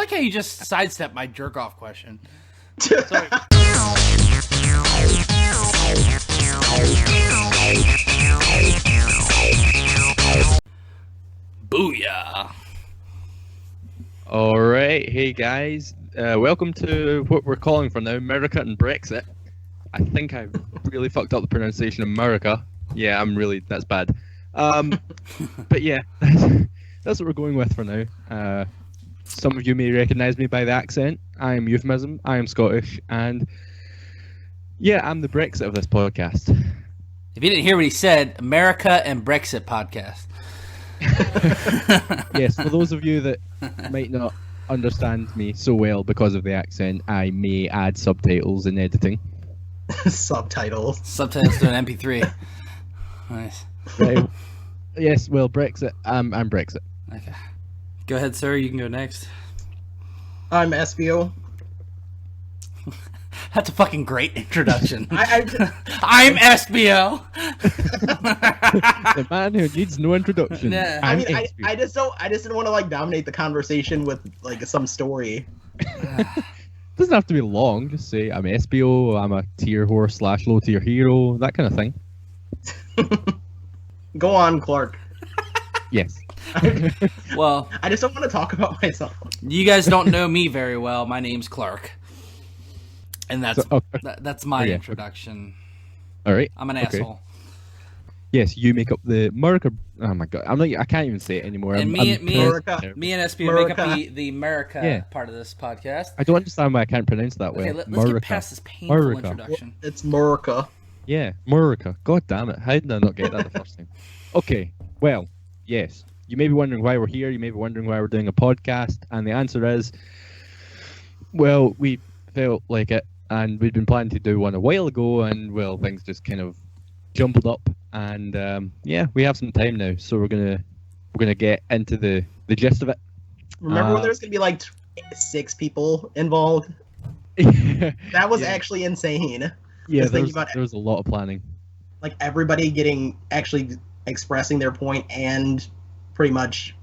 like how you just sidestepped my jerk-off question. Sorry. Booyah! All right, hey guys, welcome to what we're calling for now, Murica and Brexit. I think I really fucked up the pronunciation of Murica. Yeah, that's bad. But yeah, that's what we're going with for now. Some of you may recognise me by the accent. I am Youphemism, I am Scottish, and yeah, I'm the Brexit of this podcast. If you didn't hear what he said, America and Brexit podcast. Yes, for those of you that might not understand me so well because of the accent, I may add subtitles in editing. Subtitles to an MP3. Nice. Right. Yes, well, Brexit. I'm Brexit. Okay. Go ahead, sir. You can go next. I'm Espio. That's a fucking great introduction. I'm Espio. The man who needs no introduction. Yeah. I mean, I just didn't want to like dominate the conversation with like some story. Doesn't have to be long. Just say I'm Espio. I'm a tier horse / low tier hero. That kind of thing. Go on, Clark. Yes. Well, I just don't want to talk about myself. You guys don't know me very well. My name's Clark, and that's my introduction. All right. I'm an asshole. Yes, you make up the Murica. Oh my god, I can't even say it anymore. And me and Espio make up the Murica part of this podcast. I don't understand why I can't pronounce that well. Okay, let's get past this painful introduction. It's Murica. Yeah, Murica. God damn it! How did I not get that the first time? Okay, well, yes. You may be wondering why we're here. You may be wondering why we're doing a podcast, and the answer is, well, we felt like it, and we'd been planning to do one a while ago, and well, things just kind of jumbled up, and yeah, we have some time now, so we're gonna get into the gist of it. Remember when there's gonna be like 6 people involved? That was actually insane. Yeah, there was a lot of planning. Like everybody actually expressing their point, and pretty much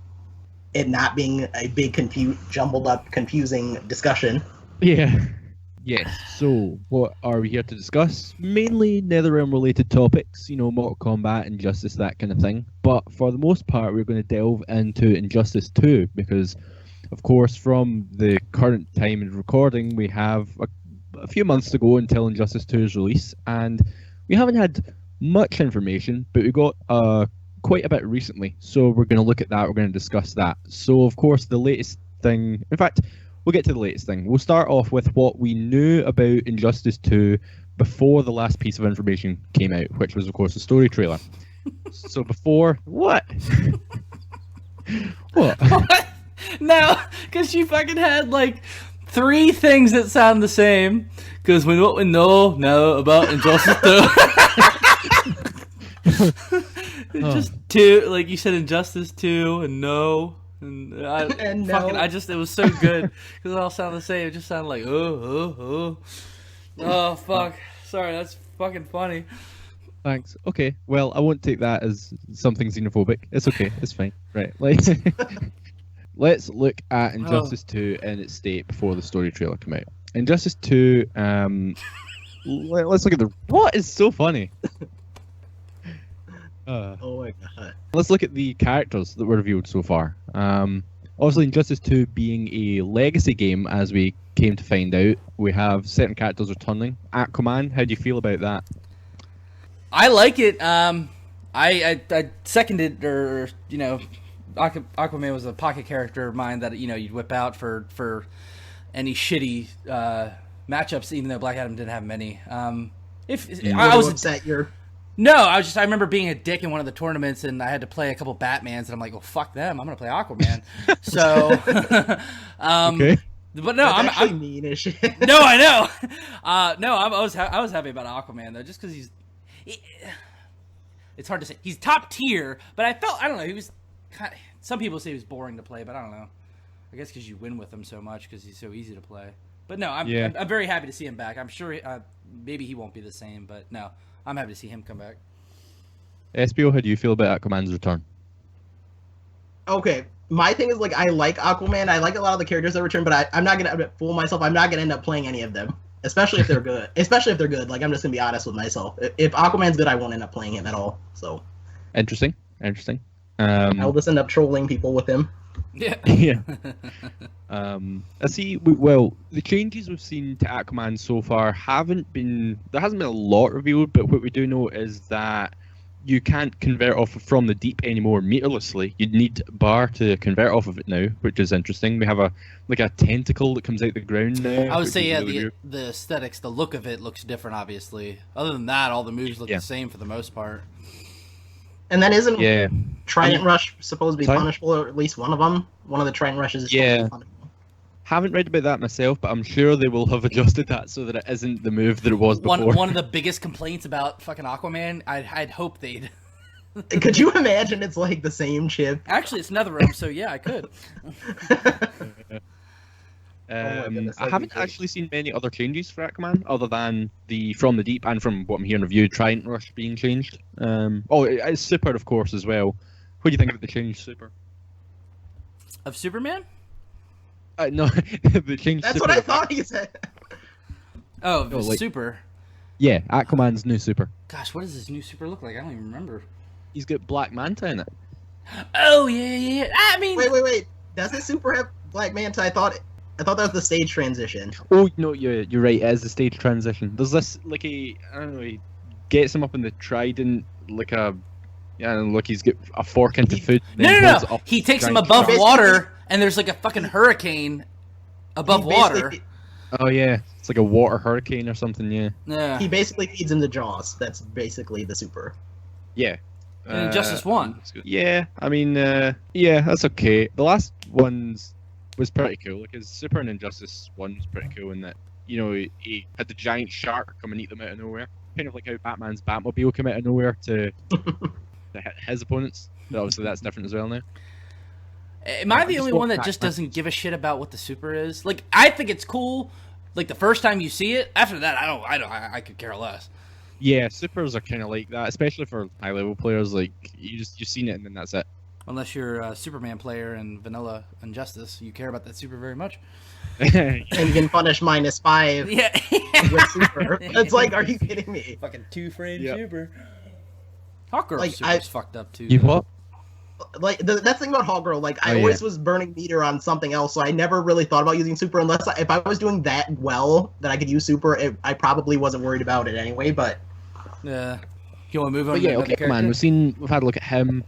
it not being a big jumbled up, confusing discussion. Yeah. Yes, so what are we here to discuss? Mainly Netherrealm related topics, Mortal Kombat, Injustice, that kind of thing. But for the most part, we're going to delve into Injustice 2 because, of course, from the current time of recording, we have a few months to go until Injustice 2's release, and we haven't had much information, but we got quite a bit recently. So we're going to look at that, we're going to discuss that. So, of course, the latest thing, in fact, we'll get to the latest thing. We'll start off with what we knew about Injustice 2 before the last piece of information came out, which was, of course, the story trailer. So before... What? What? What? No, because you fucking had, 3 things that sound the same. Because what we know now about Injustice 2... Just 2, like you said, Injustice 2, and no... And no. It was so good because it all sounded the same. It just sounded like oh fuck. Sorry, that's fucking funny. Thanks. Okay. Well, I won't take that as something xenophobic. It's okay. It's fine. Right. Let's look at Injustice 2 in its state before the story trailer came out. Injustice 2. Let's look at what is so funny. Oh my god. Let's look at the characters that were revealed so far. Obviously, Injustice 2 being a legacy game, as we came to find out, we have certain characters returning. Aquaman, how do you feel about that? I like it. I seconded, or Aquaman was a pocket character of mine that you'd whip out for any shitty matchups, even though Black Adam didn't have many. I was upset No, I remember being a dick in one of the tournaments, and I had to play a couple Batmans, and I'm like, well, fuck them, I'm gonna play Aquaman. So, okay. But no, I'm mean as shit. No, I know. I was happy about Aquaman though, just because it's hard to say he's top tier, but I don't know, he was some people say he was boring to play, but I don't know. I guess because you win with him so much because he's so easy to play. But no, I'm very happy to see him back. I'm sure maybe he won't be the same, but no. I'm happy to see him come back. Espio, how do you feel about Aquaman's return? Okay, my thing is like I like Aquaman. I like a lot of the characters that return, but I'm not gonna fool myself. I'm not gonna end up playing any of them, especially if they're good. Especially if they're good. Like I'm just gonna be honest with myself. If Aquaman's good, I won't end up playing him at all. So Interesting. I'll just end up trolling people with him. Yeah. Yeah. I see. Well, the changes we've seen to Aquaman so far haven't been. There hasn't been a lot revealed, but what we do know is that you can't convert off from the deep anymore meterlessly. You'd need bar to convert off of it now, which is interesting. We have a tentacle that comes out the ground now. I would say, yeah, really the aesthetics, the look of it looks different, obviously. Other than that, all the moves look the same for the most part. And then isn't Trident I mean, Rush supposed to be punishable, or at least one of them? One of the Trident Rushes is supposed to be punishable. Haven't read about that myself, but I'm sure they will have adjusted that so that it isn't the move that it was before. One of the biggest complaints about fucking Aquaman, I'd hope they'd... Could you imagine it's like the same chip? Actually, it's Netherrealm, so yeah, I could. Goodness, I haven't actually seen many other changes for Aquaman other than the From the Deep and from what I'm hearing of you, Trident Rush being changed. It's Super, of course, as well. What do you think of the change Super? Of Superman? No, the change. That's Super what I thought he said. Oh, like- Super. Yeah, Aquaman's new Super. Gosh, what does this new Super look like? I don't even remember. He's got Black Manta in it. Oh, yeah. I mean... Wait. Does the Super have Black Manta? I thought that was the stage transition. Oh no, you're right. It is the stage transition. There's this like I don't know. He gets him up in the trident like a. Yeah, and look, he's got a fork into food. No. He takes him above water, and there's like a fucking hurricane above water. Oh yeah, it's like a water hurricane or something. Yeah. He basically feeds him the Jaws. That's basically the Super. Yeah. And Injustice 1. Yeah, I mean, that's okay. The last ones was pretty cool. Like his Super and Injustice 1 was pretty cool in that, he had the giant shark come and eat them out of nowhere. Kind of like how Batman's Batmobile came out of nowhere to hit his opponents. But obviously that's different as well now. Am I the only one that just doesn't give a shit about what the Super is? Like, I think it's cool. Like the first time you see it. After that, I could care less. Yeah, Supers are kind of like that, especially for high level players. Like you've seen it and then that's it. Unless you're a Superman player in Vanilla Injustice, you care about that Super very much. And you can punish -5 Yeah. with Super. It's like, are you kidding me? Fucking 2-frame Super. Hawkgirl Like, Super's fucked up too. You what? Like that thing about Hawkgirl, like I always was burning meter on something else, so I never really thought about using Super unless if I was doing that well that I could use Super. I probably wasn't worried about it anyway. But yeah, you want to move on? But yeah, okay, man. We've had a look at him.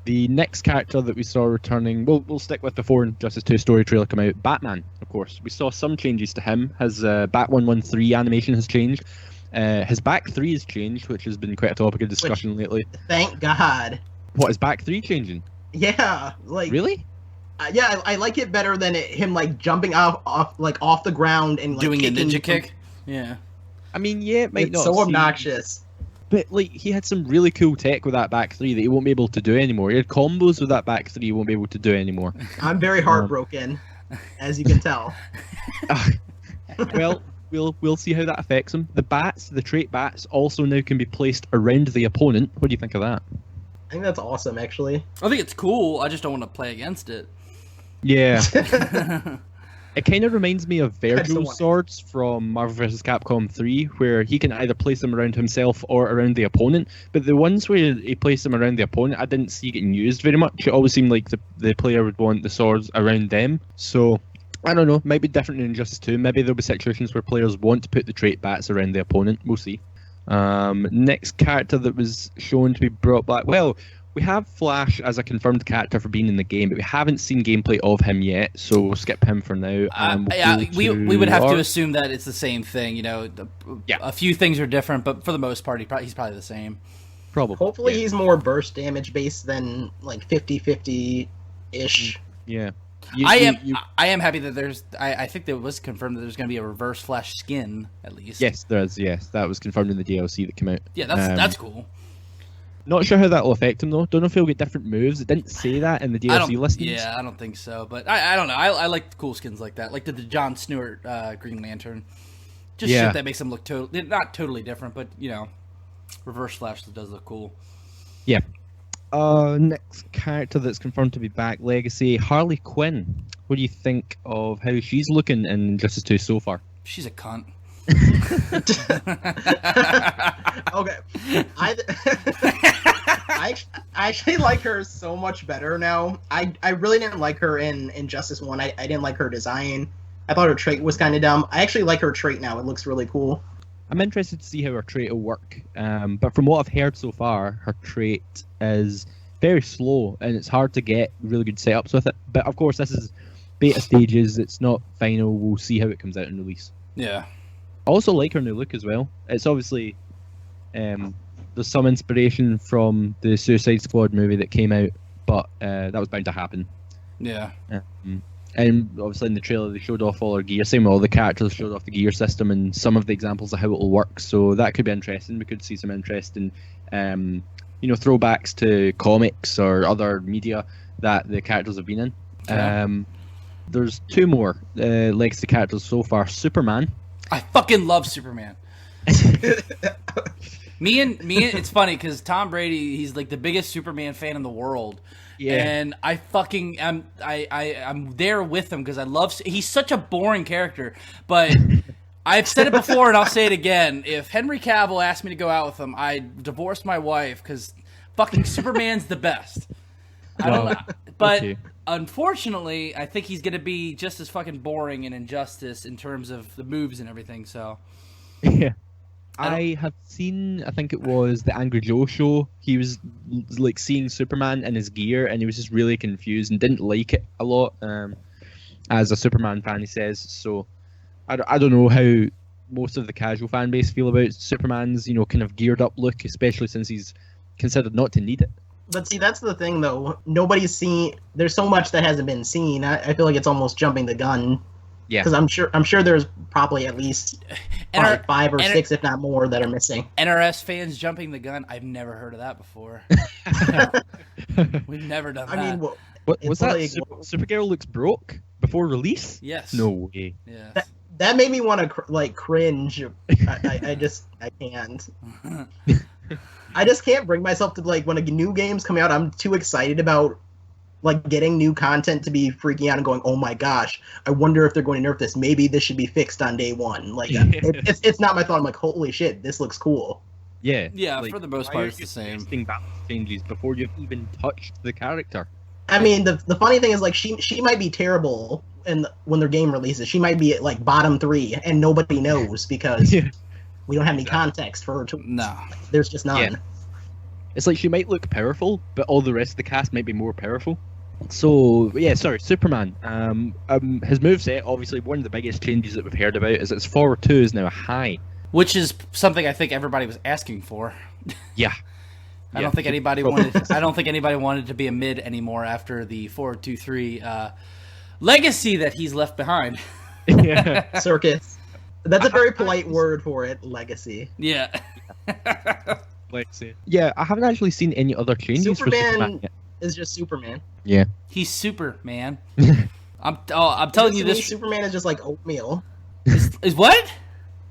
The next character that we saw returning, we'll stick with before Injustice 2 story trailer come out. Batman, of course. We saw some changes to him. His Bat 113 animation has changed. His back 3 has changed, which has been quite a topic of discussion lately. Thank God. What, is back 3 changing? Yeah, like really? Yeah, I like it better than him like jumping off the ground and like doing a ninja from... kick. Yeah. I mean, yeah, it might it's not. So obnoxious. But like, he had some really cool tech with that back 3 that he won't be able to do anymore. He had combos with that back 3 he won't be able to do anymore. I'm very heartbroken, as you can tell. Well, we'll see how that affects him. The trait bats, also now can be placed around the opponent. What do you think of that? I think that's awesome, actually. I think it's cool. I just don't want to play against it. Yeah. It kind of reminds me of Virgil's swords from Marvel vs. Capcom 3, where he can either place them around himself or around the opponent. But the ones where he placed them around the opponent, I didn't see getting used very much. It always seemed like the player would want the swords around them. So, I don't know. Might be different in Injustice 2. Maybe there'll be situations where players want to put the trait bats around the opponent. We'll see. Next character that was shown to be brought back. Well, we have Flash as a confirmed character for being in the game, but we haven't seen gameplay of him yet, so we'll skip him for now. We would have to assume that it's the same thing. A few things are different, but for the most part, he's probably the same. Probably. Hopefully he's more burst damage based than like 50-50-ish. Yeah. I am happy that I think that it was confirmed that there's going to be a reverse Flash skin, at least. Yes, there is, yes. That was confirmed in the DLC that came out. Yeah, that's cool. Not sure how that will affect him, though. Don't know if he'll get different moves. It didn't say that in the DLC listings. Yeah, I don't think so. But I don't know. I like cool skins like that. Like the Jon Stewart Green Lantern. Just shit that makes him look not totally different, but, Reverse Flash does look cool. Yeah. Next character that's confirmed to be back, Legacy, Harley Quinn. What do you think of how she's looking in Injustice 2 so far? She's a cunt. Okay. I actually like her so much better now. I really didn't like her in Injustice 1. I didn't like her design. I thought her trait was kind of dumb. I actually like her trait now. It looks really cool. I'm interested to see how her trait will work. But from what I've heard so far, her trait is very slow and it's hard to get really good setups with it. But of course, this is beta stages. It's not final. We'll see how it comes out in release. Yeah. I also like her new look as well. It's obviously there's some inspiration from the Suicide Squad movie that came out, but that was bound to happen. Yeah. And obviously in the trailer they showed off all her gear, same with all the characters, showed off the gear system and some of the examples of how it'll work. So that could be interesting. We could see some interesting, throwbacks to comics or other media that the characters have been in. Yeah. There's two more legacy characters so far. Superman. I fucking love Superman. Me and it's funny because Tom Brady, he's like the biggest Superman fan in the world. Yeah. And I fucking I'm there with him because I love. He's such a boring character, but I've said it before and I'll say it again. If Henry Cavill asked me to go out with him, I'd divorce my wife because fucking Superman's the best. I don't know, but okay. Unfortunately, I think he's gonna be just as fucking boring in Injustice in terms of the moves and everything. So yeah. I have seen, I think it was the Angry Joe show. He was like seeing Superman in his gear, and he was just really confused and didn't like it a lot. As a Superman fan, he says. So I don't know how most of the casual fan base feel about Superman's, kind of geared up look, especially since he's considered not to need it. But see, that's the thing, though. Nobody's seen. There's so much that hasn't been seen. I feel like it's almost jumping the gun. Yeah, because I'm sure there's probably at least 5 or 6, if not more, that are missing. NRS fans jumping the gun. I've never heard of that before. We've never done that. I mean, what was that? Supergirl looks broke before release? Yes. No way. Yeah. That made me want to cringe. I can't. I just can't bring myself to when a new game's coming out. I'm too excited about getting new content to be freaking out and going, oh my gosh, I wonder if they're going to nerf this. Maybe this should be fixed on day one. It's not my thought. I'm like, holy shit, this looks cool. Yeah. Yeah, for the most part, it's the same. Balance changes before you've even touched the character. I mean, the funny thing is, she might be terrible when their game releases. She might be at, bottom 3, and nobody knows because we don't have any context for her to... No. There's just none. Yeah. It's like she might look powerful, but all the rest of the cast might be more powerful. So, Superman. His moveset, obviously, one of the biggest changes that we've heard about is its forward 2 is now a high. Which is something I think everybody was asking for. Yeah. I don't think anybody wanted to be a mid anymore after the 4-2-3 legacy that he's left behind. Yeah. Circus. That's a very polite word for it, legacy. Yeah. Legacy. Yeah, I haven't actually seen any other changes for Superman yet. Is just Superman. Yeah. He's Superman. I'm telling you this. Superman is just like oatmeal. Is what?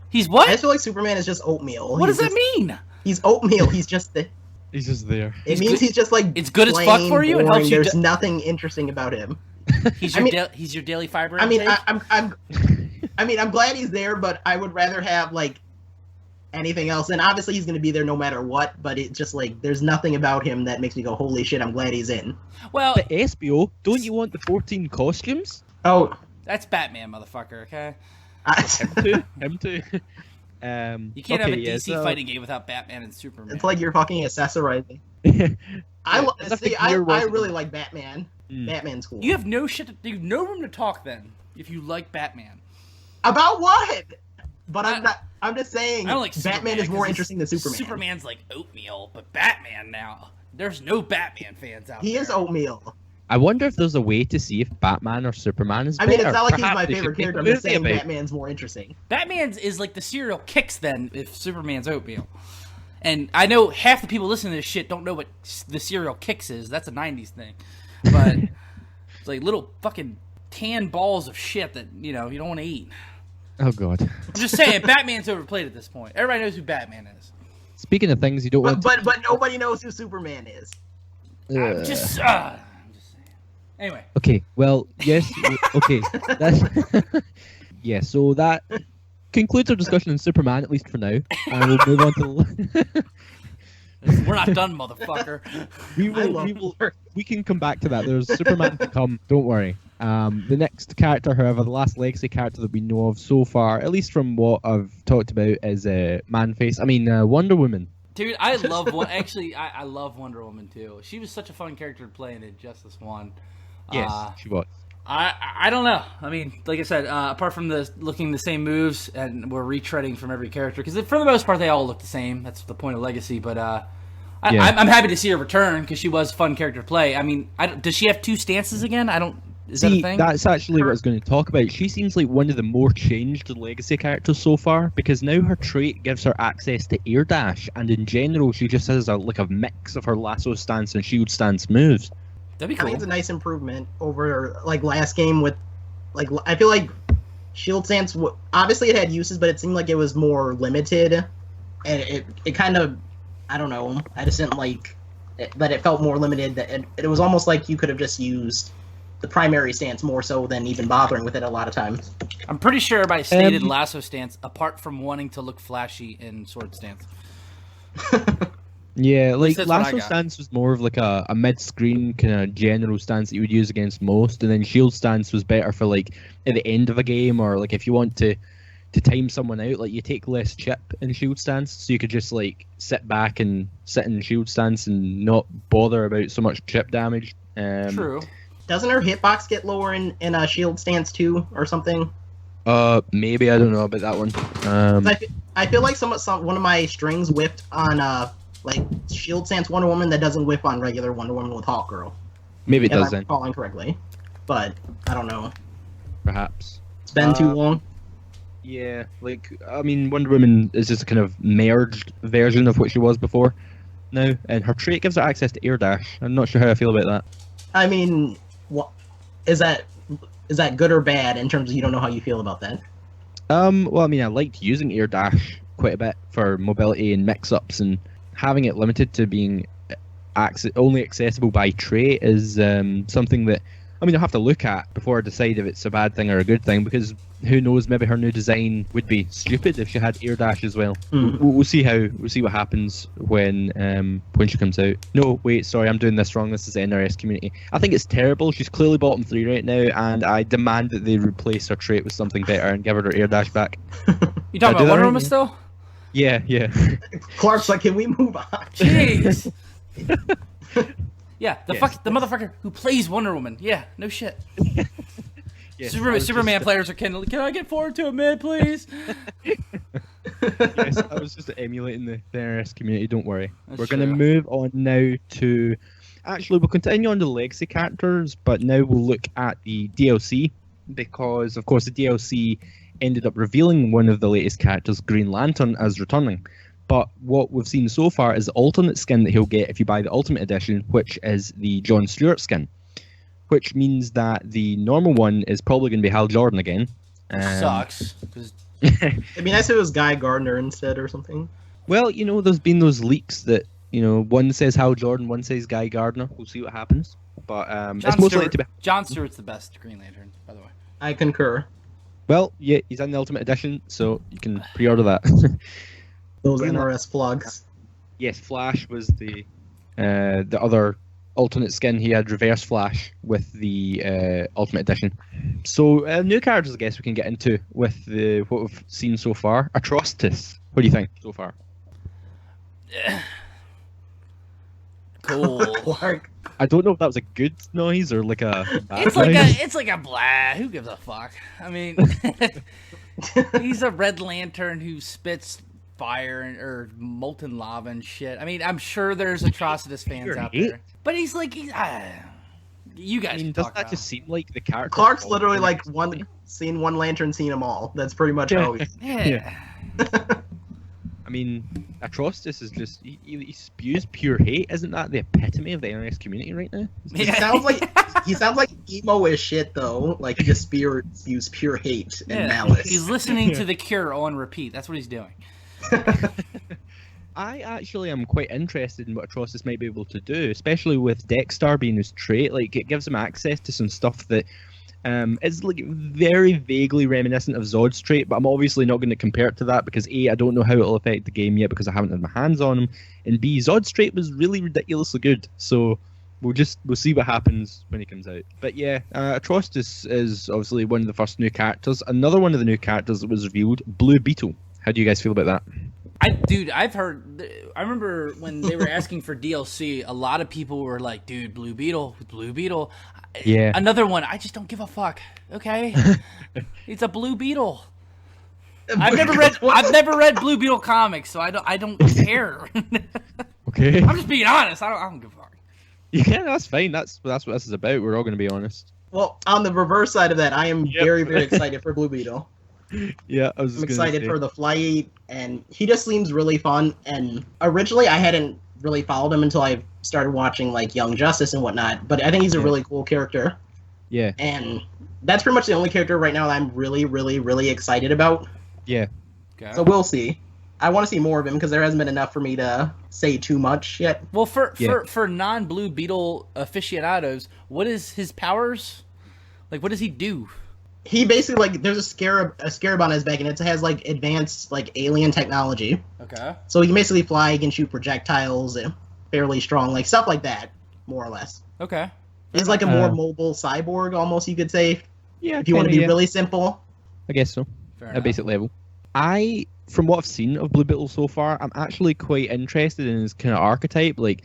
He's what? I feel like Superman is just oatmeal. What does that mean? He's oatmeal. He's just He's just there. It means he's just it's good as fuck for you. Boring. It helps you. There's nothing interesting about him. He's your daily fiber. I mean, I'm glad he's there, but I would rather have anything else. And obviously he's going to be there no matter what, but it's just there's nothing about him that makes me go, holy shit, I'm glad he's in. Well, but Espio, don't you want the 14 costumes? Oh, that's Batman, motherfucker. Okay. Him too. You can't have a DC fighting game without Batman and Superman. It's like you're fucking accessorizing. I really like Batman. Batman's cool. You have no room to talk then if you like Batman. About what? But I'm just saying. I don't like Batman Superman is more interesting than Superman. Superman's like oatmeal, but Batman now. There's no Batman fans out there. He is oatmeal. I wonder if there's a way to see if Batman or Superman is better. I mean, it's not like he's my favorite character. I'm just saying Batman's more interesting. Batman's is like the cereal Kix then if Superman's oatmeal. And I know half the people listening to this shit don't know what the cereal Kix is. That's a 90s thing. But it's like little fucking tan balls of shit that, you don't want to eat. Oh, God. I'm just saying, Batman's overplayed at this point. Everybody knows who Batman is. Speaking of things you don't want But nobody knows who Superman is. I'm just saying. Anyway. Okay, well, yes, okay. That's yeah, so that concludes our discussion on Superman, at least for now. And we'll move on to... We're not done, motherfucker. We can come back to that. There's Superman to come, don't worry. The next character, however, the last legacy character that we know of so far, at least from what I've talked about, is Wonder Woman. Dude, I love one. Actually, I love Wonder Woman too. She was such a fun character to play in Injustice 1. Yes, she was. I don't know. I mean, like I said, apart from looking the same moves, and we're retreading from every character, because for the most part they all look the same. That's the point of Legacy. But I'm happy to see her return because she was a fun character to play. I mean, does she have two stances again? Is that a thing? That's actually what I was going to talk about. She seems like one of the more changed Legacy characters so far, because now her trait gives her access to air dash, and in general she just has a mix of her lasso stance and shield stance moves. That'd be cool. I think it's a nice improvement over like last game with, like, I feel like shield stance. Obviously, it had uses, but it seemed like it was more limited, and it kind of, I don't know. I just didn't like that it felt more limited. That it was almost like you could have just used the primary stance more so than even bothering with it a lot of times. I'm pretty sure everybody stated lasso stance, apart from wanting to look flashy in sword stance. Yeah, like lasso stance was more of like a mid-screen kind of general stance that you would use against most, and then shield stance was better for like at the end of a game, or like if you want to time someone out, like you take less chip in shield stance, so you could just like sit back and sit in shield stance and not bother about so much chip damage. True. Doesn't her hitbox get lower in a shield stance too, or something? Maybe, I don't know about that one. I feel like one of my strings whipped on like shield stance Wonder Woman that doesn't whip on regular Wonder Woman with Hawk Girl. Maybe it does then. I'm recalling correctly, but I don't know. Perhaps it's been too long. Yeah, like I mean, Wonder Woman is just a kind of merged version of what she was before now, and her trait gives her access to air dash. I'm not sure how I feel about that. I mean, what is that good or bad in terms of you don't know how you feel about that? Well, I mean, I liked using air dash quite a bit for mobility and mix-ups, and having it limited to being only accessible by trait is something that, I mean, I'll have to look at before I decide if it's a bad thing or a good thing, because who knows, maybe her new design would be stupid if she had air dash as well. We'll see what happens when she comes out. No, wait, sorry, I'm doing this wrong. This is the NRS community. I think it's terrible. She's clearly bottom 3 right now, and I demand that they replace her trait with something better and give her air dash back. You talking about Wonder Woman still? Yeah. Clark's like, can we move on? Jeez. Yeah, the motherfucker who plays Wonder Woman. Yeah, no shit. Yes, Superman players are can I get forward to a mid, please? Yes, I was just emulating the NRS community, don't worry. We're going to move on now to... Actually, we'll continue on the legacy characters, but now we'll look at the DLC, because, of course, the DLC ended up revealing one of the latest characters, Green Lantern, as returning. But what we've seen so far is the alternate skin that he'll get if you buy the Ultimate Edition, which is the Jon Stewart skin. Which means that the normal one is probably going to be Hal Jordan again. Sucks. It'd be nice if it was Guy Gardner instead or something. Well, you know, there's been those leaks that, you know, one says Hal Jordan, one says Guy Gardner. We'll see what happens. But it's most likely to be... Jon Stewart's the best Green Lantern, by the way. I concur. Well, yeah, he's in the Ultimate Edition, so you can pre-order that. Those NRS plugs. Yes, Flash was the other alternate skin. He had Reverse Flash with the Ultimate Edition. So new characters, I guess we can get into with what we've seen so far. Atrocitus. What do you think so far? Cool. Clark. I don't know if that was a good noise or like a bad It's like a blah. Who gives a fuck? I mean, he's a Red Lantern who spits fire or molten lava and shit. I mean, I'm sure there's Atrocitus fans out there, but you guys. I mean, doesn't that just seem like the character? Clark's literally like one lantern, seen them all. That's pretty much how he. Yeah. I mean, Atrocitus is just he spews pure hate. Isn't that the epitome of the NRS community right now? He sounds like emo as shit though. Like he just spews pure hate and malice. He's listening to The Cure on repeat. That's what he's doing. I actually am quite interested in what Atrocitus might be able to do, especially with Dexter being his trait. Like, it gives him access to some stuff that is like very vaguely reminiscent of Zod's trait, but I'm obviously not going to compare it to that because A, I don't know how it'll affect the game yet because I haven't had my hands on him, and B, Zod's trait was really ridiculously good. So we'll see what happens when he comes out. But yeah, Atrocitus is obviously one of the first new characters. Another one of the new characters that was revealed, Blue Beetle. How do you guys feel about that? I've heard. I remember when they were asking for DLC, a lot of people were like, "Dude, Blue Beetle." Yeah. Another one. I just don't give a fuck. Okay, it's a Blue Beetle. I've never read Blue Beetle comics, so I don't care. Okay. I'm just being honest. I don't give a fuck. Yeah, that's fine. That's what this is about. We're all going to be honest. Well, on the reverse side of that, I am very, very excited for Blue Beetle. Yeah, I'm excited for the flight, and he just seems really fun. And originally, I hadn't really followed him until I started watching like Young Justice and whatnot. But I think he's a really cool character. Yeah. And that's pretty much the only character right now that I'm really, really, really excited about. Yeah. Okay. So we'll see. I want to see more of him because there hasn't been enough for me to say too much yet. Well, for non-Blue Beetle aficionados, what is his powers? Like, what does he do? He basically, like, there's a scarab on his back, and it has, like, advanced, like, alien technology. Okay. So he can basically fly, he can shoot projectiles, and fairly strong, like, stuff like that, more or less. Okay. He's like a more mobile cyborg, almost, you could say. Yeah, if you want to be really simple. I guess so. At a basic level. From what I've seen of Blue Beetle so far, I'm actually quite interested in his kind of archetype. Like,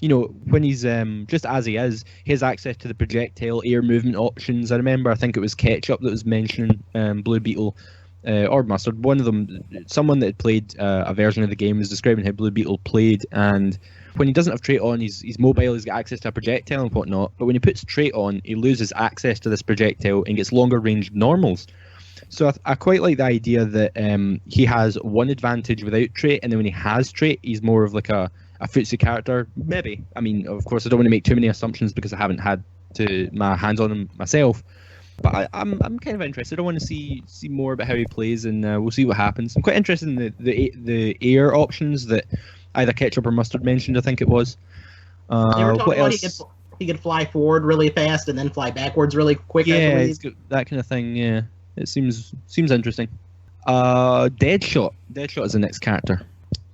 you know, when he's just as he has access to the projectile air movement options. I think it was Ketchup that was mentioning Blue Beetle, or Mustard. One of them, someone that had played a version of the game, was describing how Blue Beetle played. And when he doesn't have trait on, he's mobile, he's got access to a projectile and whatnot. But when he puts trait on, he loses access to this projectile and gets longer range normals. So I quite like the idea that he has one advantage without trait, and then when he has trait, he's more of like a footsie character. Maybe. I mean, of course, I don't want to make too many assumptions because I haven't had my hands on him myself. But I'm kind of interested. I want to see more about how he plays, and we'll see what happens. I'm quite interested in the air options that either Ketchup or Mustard mentioned. I think it was. They were talking about he could fly forward really fast and then fly backwards really quick. Yeah, that kind of thing. Yeah. It seems interesting. Deadshot. Deadshot is the next character.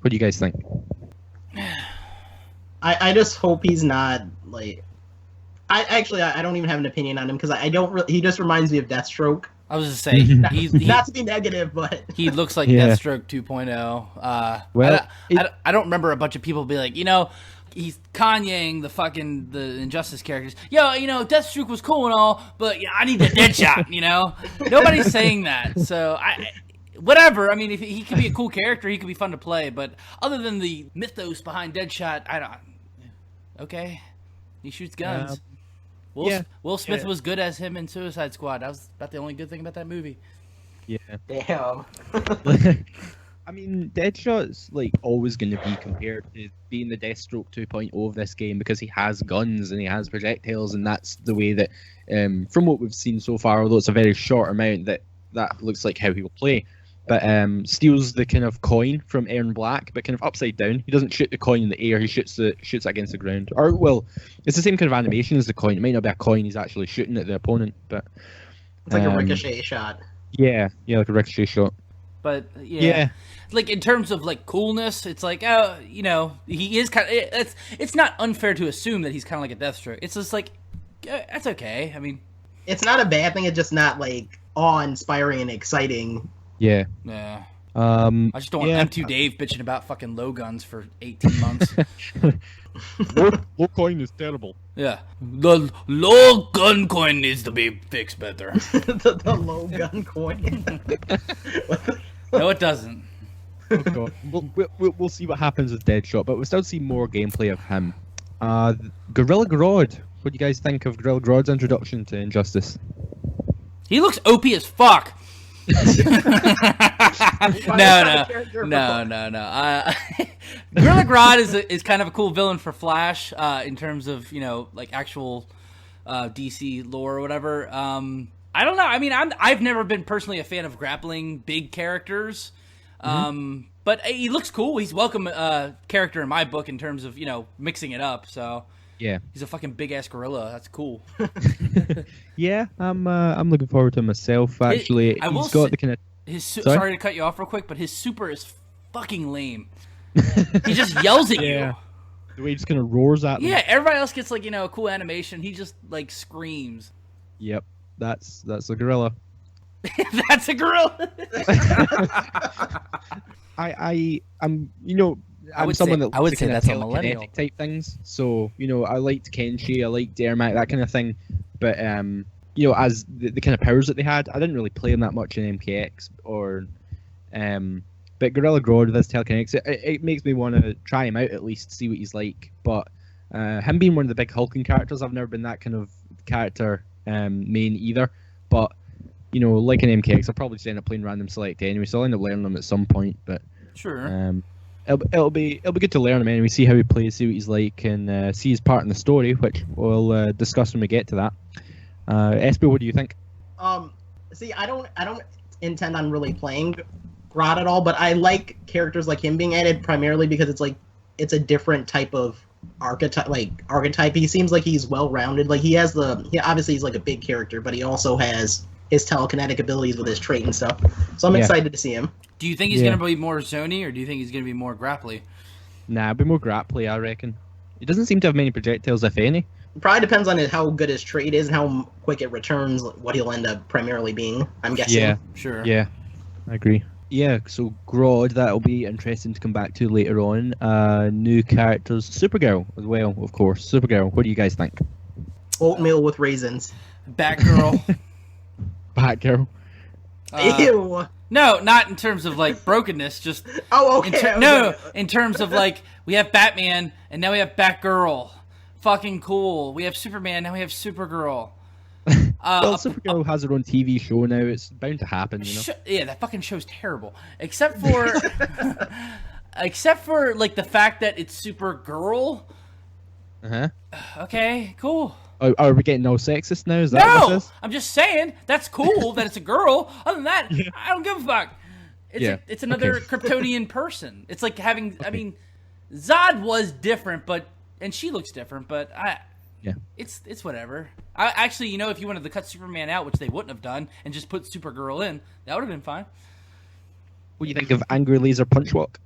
What do you guys think? I just hope he's not like. I don't even have an opinion on him because I don't. He just reminds me of Deathstroke. I was just saying, he not to be negative, but he looks like Deathstroke 2.0. Well, I don't remember a bunch of people be like, you know, he's Kanyeing the Injustice characters. Yo, you know, Deathstroke was cool and all, but I need the Deadshot. You know, nobody's saying that. So whatever. I mean, if he could be a cool character, he could be fun to play. But other than the mythos behind Deadshot, I don't. Okay, he shoots guns. Will Smith was good as him in Suicide Squad. That was about the only good thing about that movie. Yeah. Damn. I mean, Deadshot's like always going to be compared to being the Deathstroke 2.0 of this game because he has guns and he has projectiles, and that's the way that, from what we've seen so far, although it's a very short amount, that looks like how he will play. But steals the kind of coin from Aaron Black, but kind of upside down. He doesn't shoot the coin in the air; he shoots it against the ground. Or well, it's the same kind of animation as the coin. It might not be a coin; he's actually shooting at the opponent. But it's like a ricochet shot. Yeah, like a ricochet shot. But yeah, like in terms of like coolness, it's like you know, he is kind of. It's not unfair to assume that he's kind of like a Deathstroke. It's just like that's okay. I mean, it's not a bad thing. It's just not like awe-inspiring and exciting. Yeah. Yeah. I just don't want M2 Dave bitching about fucking low guns for 18 months. Low coin is terrible. Yeah. The low gun coin needs to be fixed better. the low gun coin. No, it doesn't. Oh, God. We'll see what happens with Deadshot, but we'll still see more gameplay of him. Gorilla Grodd. What do you guys think of Gorilla Grodd's introduction to Injustice? He looks OP as fuck. No. Gorilla Grodd is kind of a cool villain for Flash in terms of, you know, like actual DC lore or whatever. I don't know. I mean, I've never been personally a fan of grappling big characters. But he looks cool. He's welcome character in my book in terms of mixing it up. So Yeah. he's a fucking big ass gorilla. That's cool. Yeah, I'm looking forward to him myself. Actually, I will he's got say- the kind of. Sorry to cut you off real quick, but his super is fucking lame. He just yells at you. The way he just kind of roars at them. Yeah, everybody else gets like a cool animation. He just like screams. Yep, that's a gorilla. That's a gorilla. I'm would someone say- that I would likes say the that's a kinda millennial. telekinetic type things. So I liked Kenshi, I liked Dermac, that kind of thing. But as the kind of powers that they had, I didn't really play them that much in MKX or but Gorilla Grodd with his telekinetics, it makes me want to try him out at least, see what he's like. But him being one of the big hulking characters, I've never been that kind of character main either. But like in MKX, I'll probably just end up playing random select anyway, so I'll end up learning them at some point. But Sure. it'll be good to learn him anyway, see how he plays, see what he's like, and see his part in the story, which we'll discuss when we get to that. Espio, what do you think? See, I don't intend on really playing Grodd at all, but I like characters like him being added primarily because it's a different type of archetype. He seems like he's well rounded. Like obviously he's like a big character, but he also has his telekinetic abilities with his trait and stuff. So I'm excited to see him. Do you think he's gonna be more zony, or do you think he's gonna be more grapply? Nah, it'll be more grapply, I reckon. He doesn't seem to have many projectiles, if any. It probably depends on how good his trait is and how quick it returns what he'll end up primarily being, I'm guessing. Yeah, Sure. yeah, I agree. Yeah, so Grodd, that'll be interesting to come back to later on. New characters, Supergirl as well, of course. Supergirl, what do you guys think? Oatmeal with raisins. Batgirl. Batgirl. Ew. No, not in terms of like brokenness. Just Oh, okay. in terms of like we have Batman and now we have Batgirl. Fucking cool. We have Superman, now we have Supergirl. Well, Supergirl has her own TV show now. It's bound to happen, Yeah, that fucking show's terrible. Except for like the fact that it's Supergirl. Uh-huh. Okay, cool. Are we getting all sexist now? Is that what No, this is? I'm just saying that's cool that it's a girl. Other than that, I don't give a fuck. It's another Kryptonian person. It's like having. I mean, Zod was different, and she looks different, but it's whatever. I actually, if you wanted to cut Superman out, which they wouldn't have done, and just put Supergirl in, that would have been fine. What do you think of Angry Laser Punch Walk?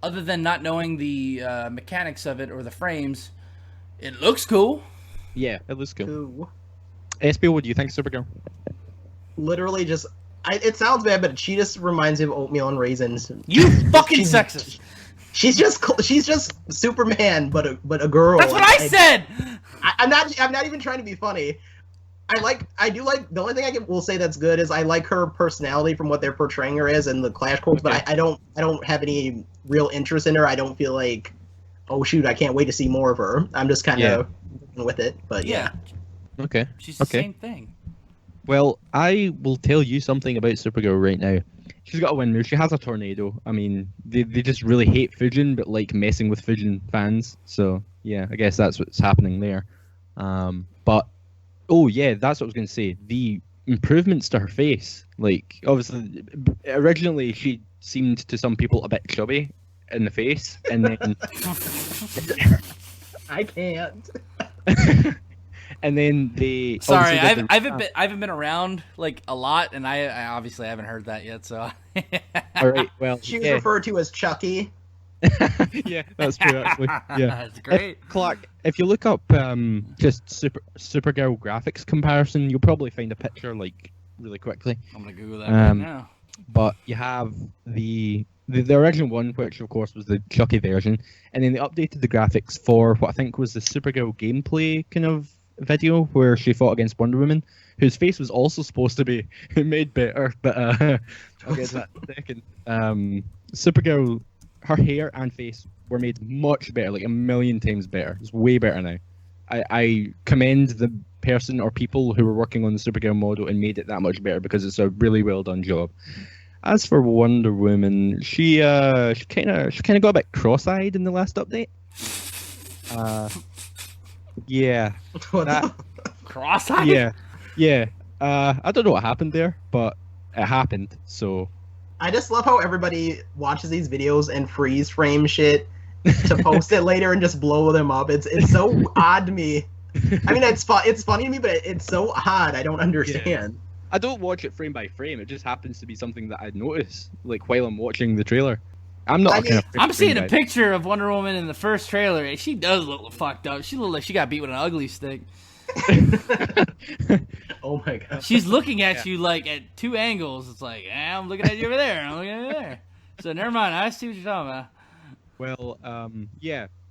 Other than not knowing the mechanics of it or the frames, it looks cool. Yeah, it looks cool. Ooh. Espio, what do you think of Supergirl? Literally just... it sounds bad, but she just reminds me of oatmeal and raisins. You fucking sexist. She's just Superman, but a girl. That's what I said. I'm not even trying to be funny. I do like the only thing I will say that's good is I like her personality from what they're portraying her as in the Clash quotes, but I don't have any real interest in her. I don't feel like, oh shoot, I can't wait to see more of her. I'm just kind of with it, but yeah. Okay. She's the same thing. Well, I will tell you something about Supergirl right now. She's got a win move. She has a tornado. I mean, they just really hate Fusion, but like messing with Fusion fans. So yeah, I guess that's what's happening there. But oh yeah, that's what I was going to say. The improvements to her face, like obviously, originally she seemed to some people a bit chubby in the face, and then I can't. and then they. Sorry, obviously I haven't been around like a lot, and I obviously haven't heard that yet. So. All right. Well, she was referred to as Chucky. Yeah, that's true. Actually, yeah, that's great. Clark, if you look up just Supergirl graphics comparison, you'll probably find a picture like really quickly. I'm gonna Google that right now. But you have the original one, which of course was the Chucky version, and then they updated the graphics for what I think was the Supergirl gameplay kind of video where she fought against Wonder Woman, whose face was also supposed to be made better, but I'll get to that in a second. Supergirl, her hair and face were made much better, like 1,000,000 times better. It's way better now. I commend the person or people who were working on the Supergirl model and made it that much better because it's a really well done job. As for Wonder Woman, she kind of got a bit cross-eyed in the last update. Yeah. Cross-eyed? Yeah. I don't know what happened there, but it happened. So I just love how everybody watches these videos and freeze frame shit to post it later and just blow them up. It's so odd to me. I mean, it's funny to me, but it's so odd. I don't understand. Yeah. I don't watch it frame by frame. It just happens to be something that I'd notice, like while I'm watching the trailer. I'm not. I'm seeing a picture of Wonder Woman in the first trailer, and she does look fucked up. She looks like she got beat with an ugly stick. Oh my god. She's looking at you like at two angles. It's like, I'm looking at you over there. I'm looking at you there. So never mind. I see what you're talking about. Well,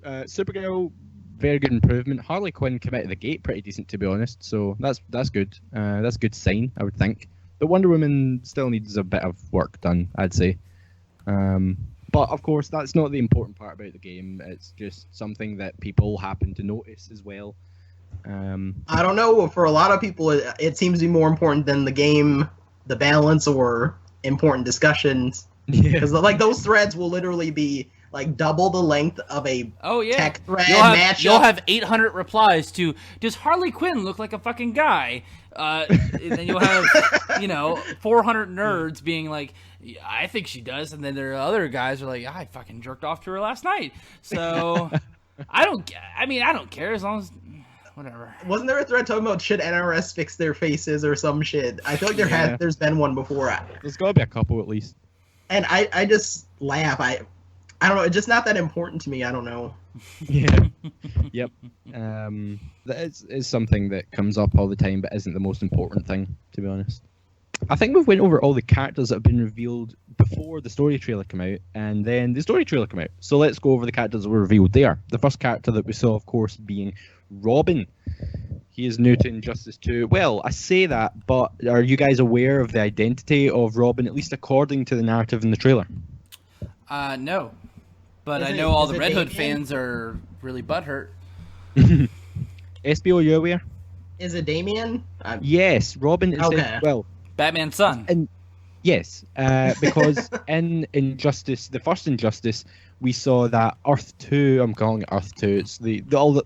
Supergirl, very good improvement. Harley Quinn came out of the gate pretty decent, to be honest. So that's good. That's a good sign, I would think. But Wonder Woman still needs a bit of work done, I'd say. But of course, that's not the important part about the game. It's just something that people happen to notice as well. I don't know. For a lot of people, it seems to be more important than the game, the balance, or important discussions. Because like those threads will literally be like double the length of a tech thread matchup. You'll have 800 replies to, does Harley Quinn look like a fucking guy? And then you'll have 400 nerds being like, I think she does, and then there are other guys who are like, I fucking jerked off to her last night. So I don't care as long as whatever. Wasn't there a thread talking about should NRS fix their faces or some shit? I feel like there's been one before. There's got to be a couple at least. And I just laugh. I don't know. It's just not that important to me. I don't know. Yeah. Yep. That is something that comes up all the time, but isn't the most important thing, to be honest. I think we've went over all the characters that have been revealed before the story trailer came out, and then the story trailer came out. So let's go over the characters that were revealed there. The first character that we saw, of course, being Robin. He is new to Injustice 2. Well, I say that, but are you guys aware of the identity of Robin, at least according to the narrative in the trailer? No. But I know all the Red Hood fans are really butthurt. Espio, are you aware? Is it Damian? Yes, Robin is Batman's son. And yes, because in Injustice, the first Injustice, we saw that Earth 2, I'm calling it Earth 2, it's the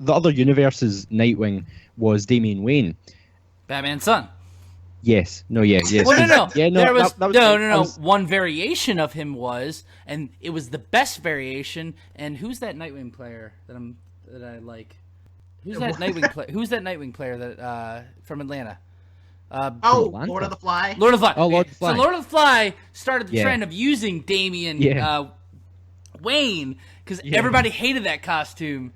other universe's Nightwing was Damian Wayne. Batman's son. Yes. Yes. Well, no. Yeah, no. No. One variation of him was, and it was the best variation. And who's that Nightwing player that I like? Who's that Nightwing player? Who's that Nightwing player that from Atlanta? Lord of the Fly. Lord of the Fly. Oh, Lord of the Fly. So Lord of the Fly started the trend of using Damian Wayne because everybody hated that costume.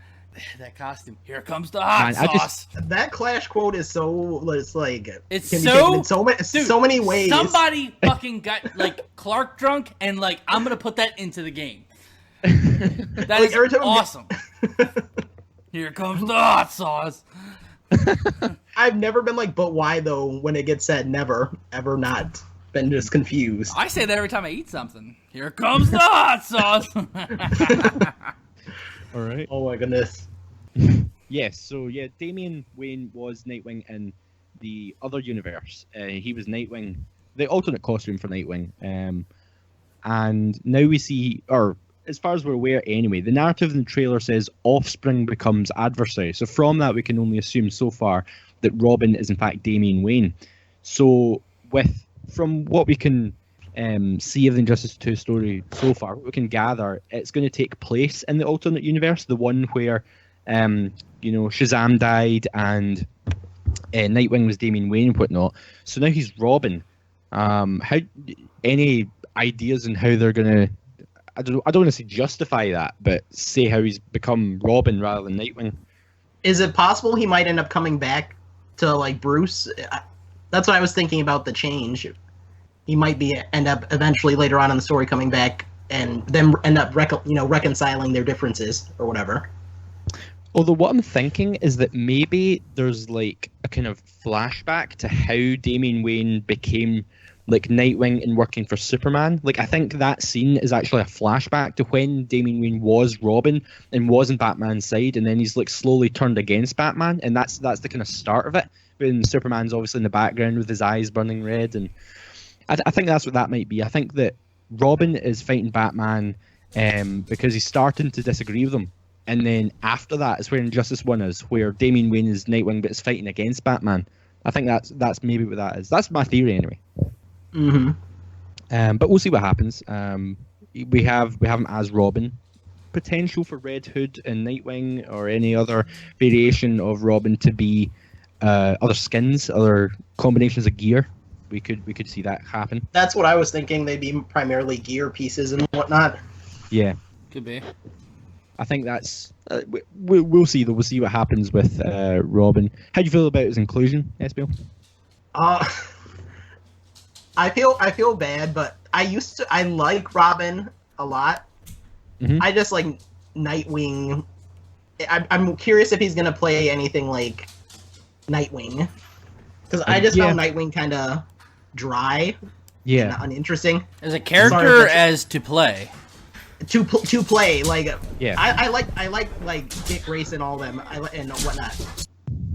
That costume. Here comes the hot sauce. That Clash quote is so. It's like it's can so. Be in so many ways. Somebody fucking got like Clark drunk and like I'm gonna put that into the game. That is awesome. Here comes the hot sauce. I've never been like, but why though? When it gets said, never, ever not been just confused. I say that every time I eat something. Here comes the hot sauce. All right. Oh my goodness. Yes. So Damian Wayne was Nightwing in the other universe. He was Nightwing, the alternate costume for Nightwing. And now we see, or as far as we're aware anyway, the narrative in the trailer says Offspring becomes adversary. So from that, we can only assume so far that Robin is in fact Damian Wayne. So from what we can see of the Injustice 2 story so far, what we can gather, it's going to take place in the alternate universe, the one where Shazam died and Nightwing was Damian Wayne and whatnot. So now he's Robin. Any ideas on how they're going to, I don't want to say justify that, but say how he's become Robin rather than Nightwing? Is it possible he might end up coming back to like Bruce? That's what I was thinking about the change. He might end up eventually later on in the story coming back and then end up reconciling their differences or whatever. Although what I'm thinking is that maybe there's like a kind of flashback to how Damian Wayne became like Nightwing and working for Superman. Like I think that scene is actually a flashback to when Damian Wayne was Robin and was in Batman's side, and then he's like slowly turned against Batman, and that's the kind of start of it. When Superman's obviously in the background with his eyes burning red, and I think that's what that might be. I think that Robin is fighting Batman because he's starting to disagree with him. And then after that is where Injustice 1 is, where Damian Wayne is Nightwing but is fighting against Batman. I think that's maybe what that is. That's my theory anyway. Mm-hmm. But we'll see what happens. We have him as Robin. Potential for Red Hood and Nightwing or any other variation of Robin to be other skins, other combinations of gear. We could see that happen. That's what I was thinking. They'd be primarily gear pieces and whatnot. Yeah, Could be. I think that's we'll see though. We'll see what happens with Robin. How do you feel about his inclusion, Espio? I feel bad, but I like Robin a lot. Mhm. I just like Nightwing. I'm curious if he's gonna play anything like Nightwing, because I just found Nightwing kind of dry and uninteresting. As a character, Sorry, as to play. To play, like Yeah. I like Dick Grayson, all them, and whatnot.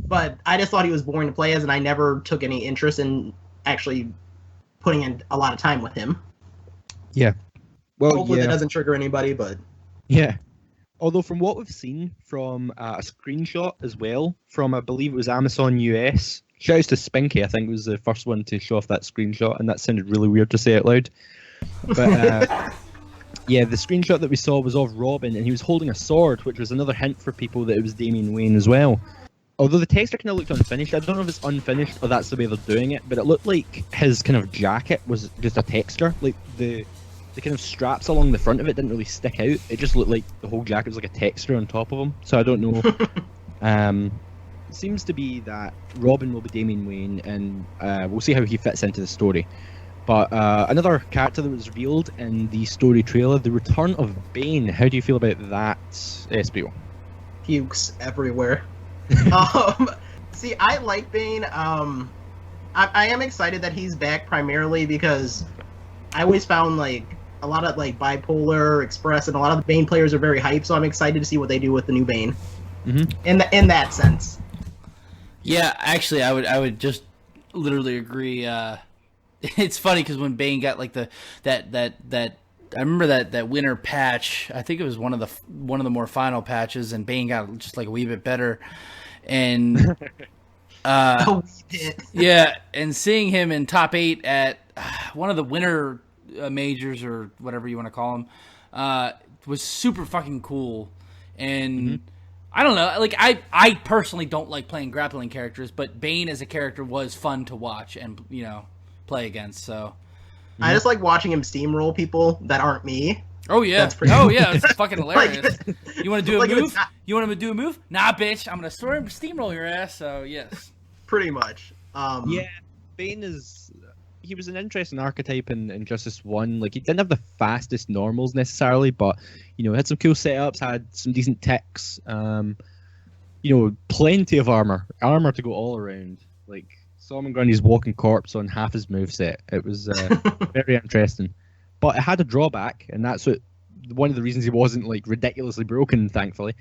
But I just thought he was boring to play as, and I never took any interest in actually putting in a lot of time with him. Yeah. Well, Hopefully that doesn't trigger anybody, but yeah. Although from what we've seen from a screenshot as well, from I believe it was Amazon US. Shouts to Spinky, I think was the first one to show off that screenshot, and that sounded really weird to say out loud. But yeah, the screenshot that we saw was of Robin, and he was holding a sword, which was another hint for people that it was Damian Wayne as well. Although the texture kind of looked unfinished, I don't know if it's unfinished or that's the way they're doing it, but it looked like his kind of jacket was just a texture. Like the kind of straps along the front of it didn't really stick out. It just looked like the whole jacket was like a texture on top of him. So I don't know. It seems to be that Robin will be Damian Wayne, and we'll see how he fits into the story. But another character that was revealed in the story trailer, the return of Bane. How do you feel about that, Espio? pukes everywhere. See, I like Bane. I am excited that he's back primarily because I always found like a lot of like Bipolar Express and a lot of the Bane players are very hyped, so I'm excited to see what they do with the new Bane. Mm-hmm. In that sense. Yeah, actually, I would just literally agree. It's funny because when Bane got like that I remember that winter patch. I think it was one of the more final patches, and Bane got just like a wee bit better. And yeah, and seeing him in top 8 at one of the winter majors or whatever you want to call them was super fucking cool. And Mm-hmm. I don't know, like I personally don't like playing grappling characters, but Bane as a character was fun to watch and play against. So I just like watching him steamroll people that aren't me. oh yeah, it's fucking hilarious. You want to do a like, move? You want to do a move? Nah, bitch, I'm gonna steamroll your ass. So yes, pretty much. Yeah, Bane he was an interesting archetype in Injustice 1. Like, he didn't have the fastest normals necessarily, but, had some cool setups, had some decent techs, plenty of armor to go all around. Like, Solomon Grundy's walking corpse on half his moveset. It was very interesting. But it had a drawback, and that's one of the reasons he wasn't, like, ridiculously broken, thankfully.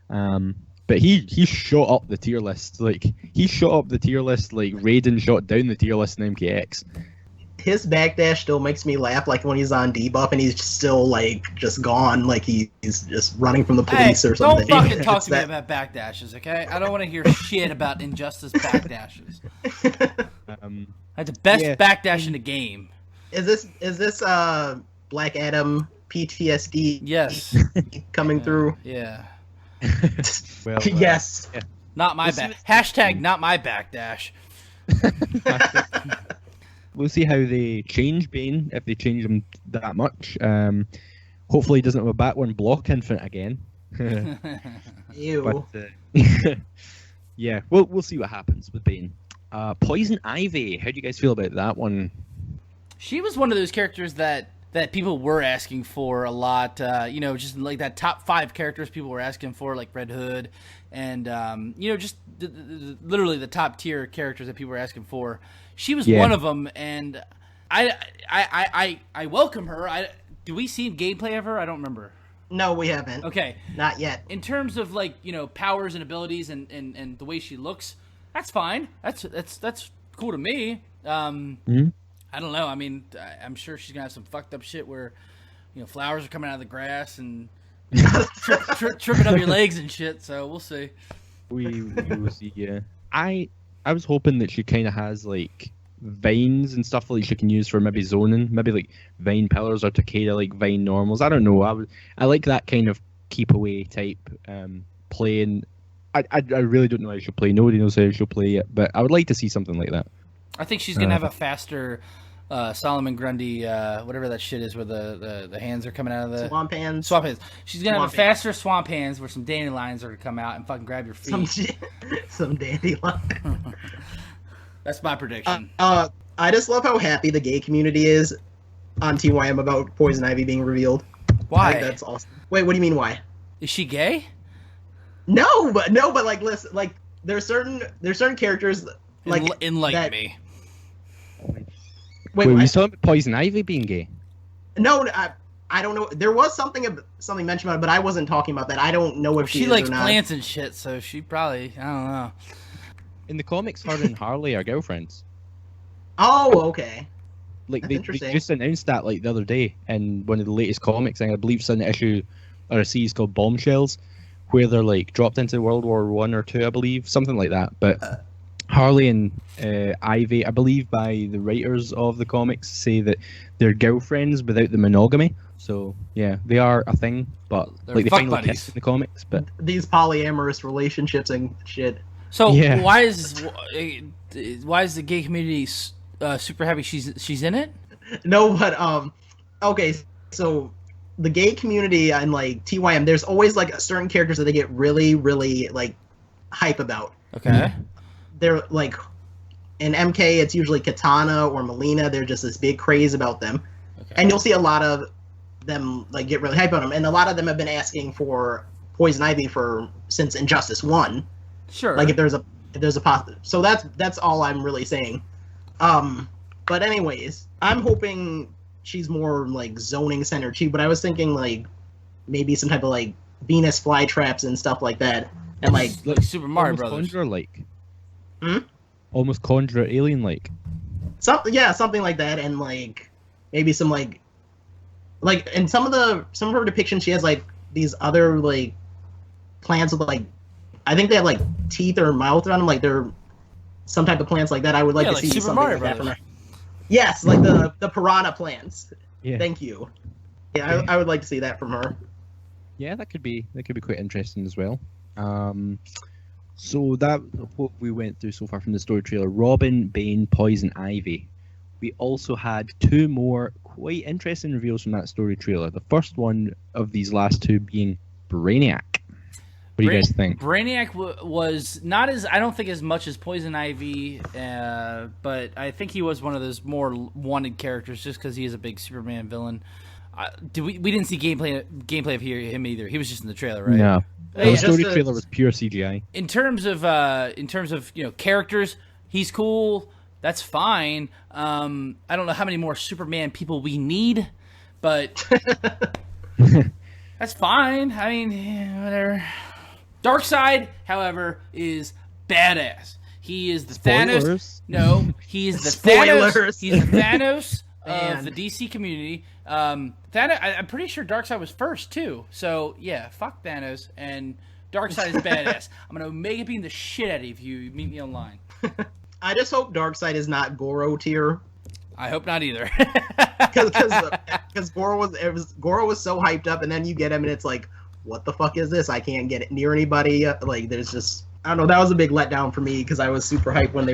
But he shot up the tier list. Like, he shot up the tier list like Raiden shot down the tier list in MKX. His backdash still makes me laugh, like when he's on debuff and he's still like just gone, like he's just running from the police or something. Don't fucking talk to me about backdashes, okay? I don't want to hear shit about Injustice backdashes. That's the best backdash in the game. Is this Black Adam PTSD? Yes. Coming through. Yeah. Well, yes. Yeah. Not my back. Hashtag not my backdash. We'll see how they change Bane, if they change him that much. Hopefully he doesn't have a back one block infinite again. Ew. But, yeah, we'll see what happens with Bane. Poison Ivy, how do you guys feel about that one? She was one of those characters that people were asking for a lot. Just like that top 5 characters people were asking for, like Red Hood, and just literally the top tier characters that people were asking for. She was one of them, and I welcome her. Do we see gameplay of her? I don't remember. No, we haven't. Okay, not yet. In terms of like powers and abilities and the way she looks, that's fine. That's cool to me. Mm-hmm. I don't know. I mean, I'm sure she's gonna have some fucked up shit where, flowers are coming out of the grass and tripping up your legs and shit. So we'll see. We will see. Yeah, I was hoping that she kind of has like vines and stuff like you can use for maybe zoning, maybe like vine pillars or Takeda like vine normals. I don't know. I like that kind of keep away type playing. I really don't know how she'll play. Nobody knows how she'll play yet, but I would like to see something like that. I think she's gonna have a faster Solomon Grundy, whatever that shit is, where the hands are coming out of the Swamp hands. Swamp hands. She's gonna have a faster swamp hands where some dandelions are gonna come out and fucking grab your feet. Some dandelion. That's my prediction. I just love how happy the gay community is on TYM about Poison Ivy being revealed. Why? I think that's awesome. Wait, what do you mean why? Is she gay? No, but like listen, like there's certain characters like Enlighten me. Wait, we saw Poison Ivy being gay. No, I don't know. There was something mentioned about it, but I wasn't talking about that. I don't know if she likes plants and shit, so she probably, I don't know. In the comics, her and Harley are girlfriends. Oh, okay. Like they just announced that like the other day in one of the latest comics, and I believe it's an issue or a series called Bombshells, where they're like dropped into World War I or II, I believe, something like that. But Harley and Ivy, I believe, by the writers of the comics, say that they're girlfriends without the monogamy. So yeah, they are a thing, but they're like they fuck finally buddies kiss in the comics. But these polyamorous relationships and shit. So yeah. why is the gay community super happy she's in it? No, but okay, so the gay community and like TYM, there's always like certain characters that they get really, really like hype about. Okay. They're like in MK, it's usually Katana or Melina. They're just this big craze about them, and you'll see a lot of them like get really hype about them, and a lot of them have been asking for Poison Ivy since Injustice 1. Sure. Like if there's a positive. So that's all I'm really saying. But anyways, I'm hoping she's more like zoning centered too, but I was thinking like maybe some type of like Venus flytraps and stuff like that. And like Super Mario Brothers. Conjure like. Hmm? Almost Conjure alien like. Something like that, and like maybe some like in some of her depictions she has like these other like plants with like I think they have like teeth or mouth on them, like they're some type of plants like that. I would like to see Super something Mario like that from Brothers. her. Yes, like the piranha plants. Yeah. Thank you. Yeah, I would like to see that from her. Yeah, that could be quite interesting as well. So that what we went through so far from the story trailer: Robin, Bane, Poison Ivy. We also had two more quite interesting reveals from that story trailer. The first one of these last two being Brainiac. What do you guys think? Brainiac was not I don't think as much as Poison Ivy, but I think he was one of those more wanted characters just because he is a big Superman villain. We didn't see gameplay of him either. He was just in the trailer, right? No. Hey, The story trailer was pure CGI. In terms of characters, he's cool. That's fine. I don't know how many more Superman people we need, but that's fine. I mean, whatever. Darkseid, however, is badass. He is the Spoilers. Thanos. No, he is the Spoilers. Thanos. He's the Thanos of the DC community. Thanos. I'm pretty sure Darkseid was first too. So yeah, fuck Thanos, and Darkseid is badass. I'm gonna Omega Beam the shit out of you if you meet me online. I just hope Darkseid is not Goro tier. I hope not either. Because Goro was so hyped up, and then you get him, and it's like, what the fuck is this? I can't get it near anybody. Like, there's just, I don't know. That was a big letdown for me because I was super hyped when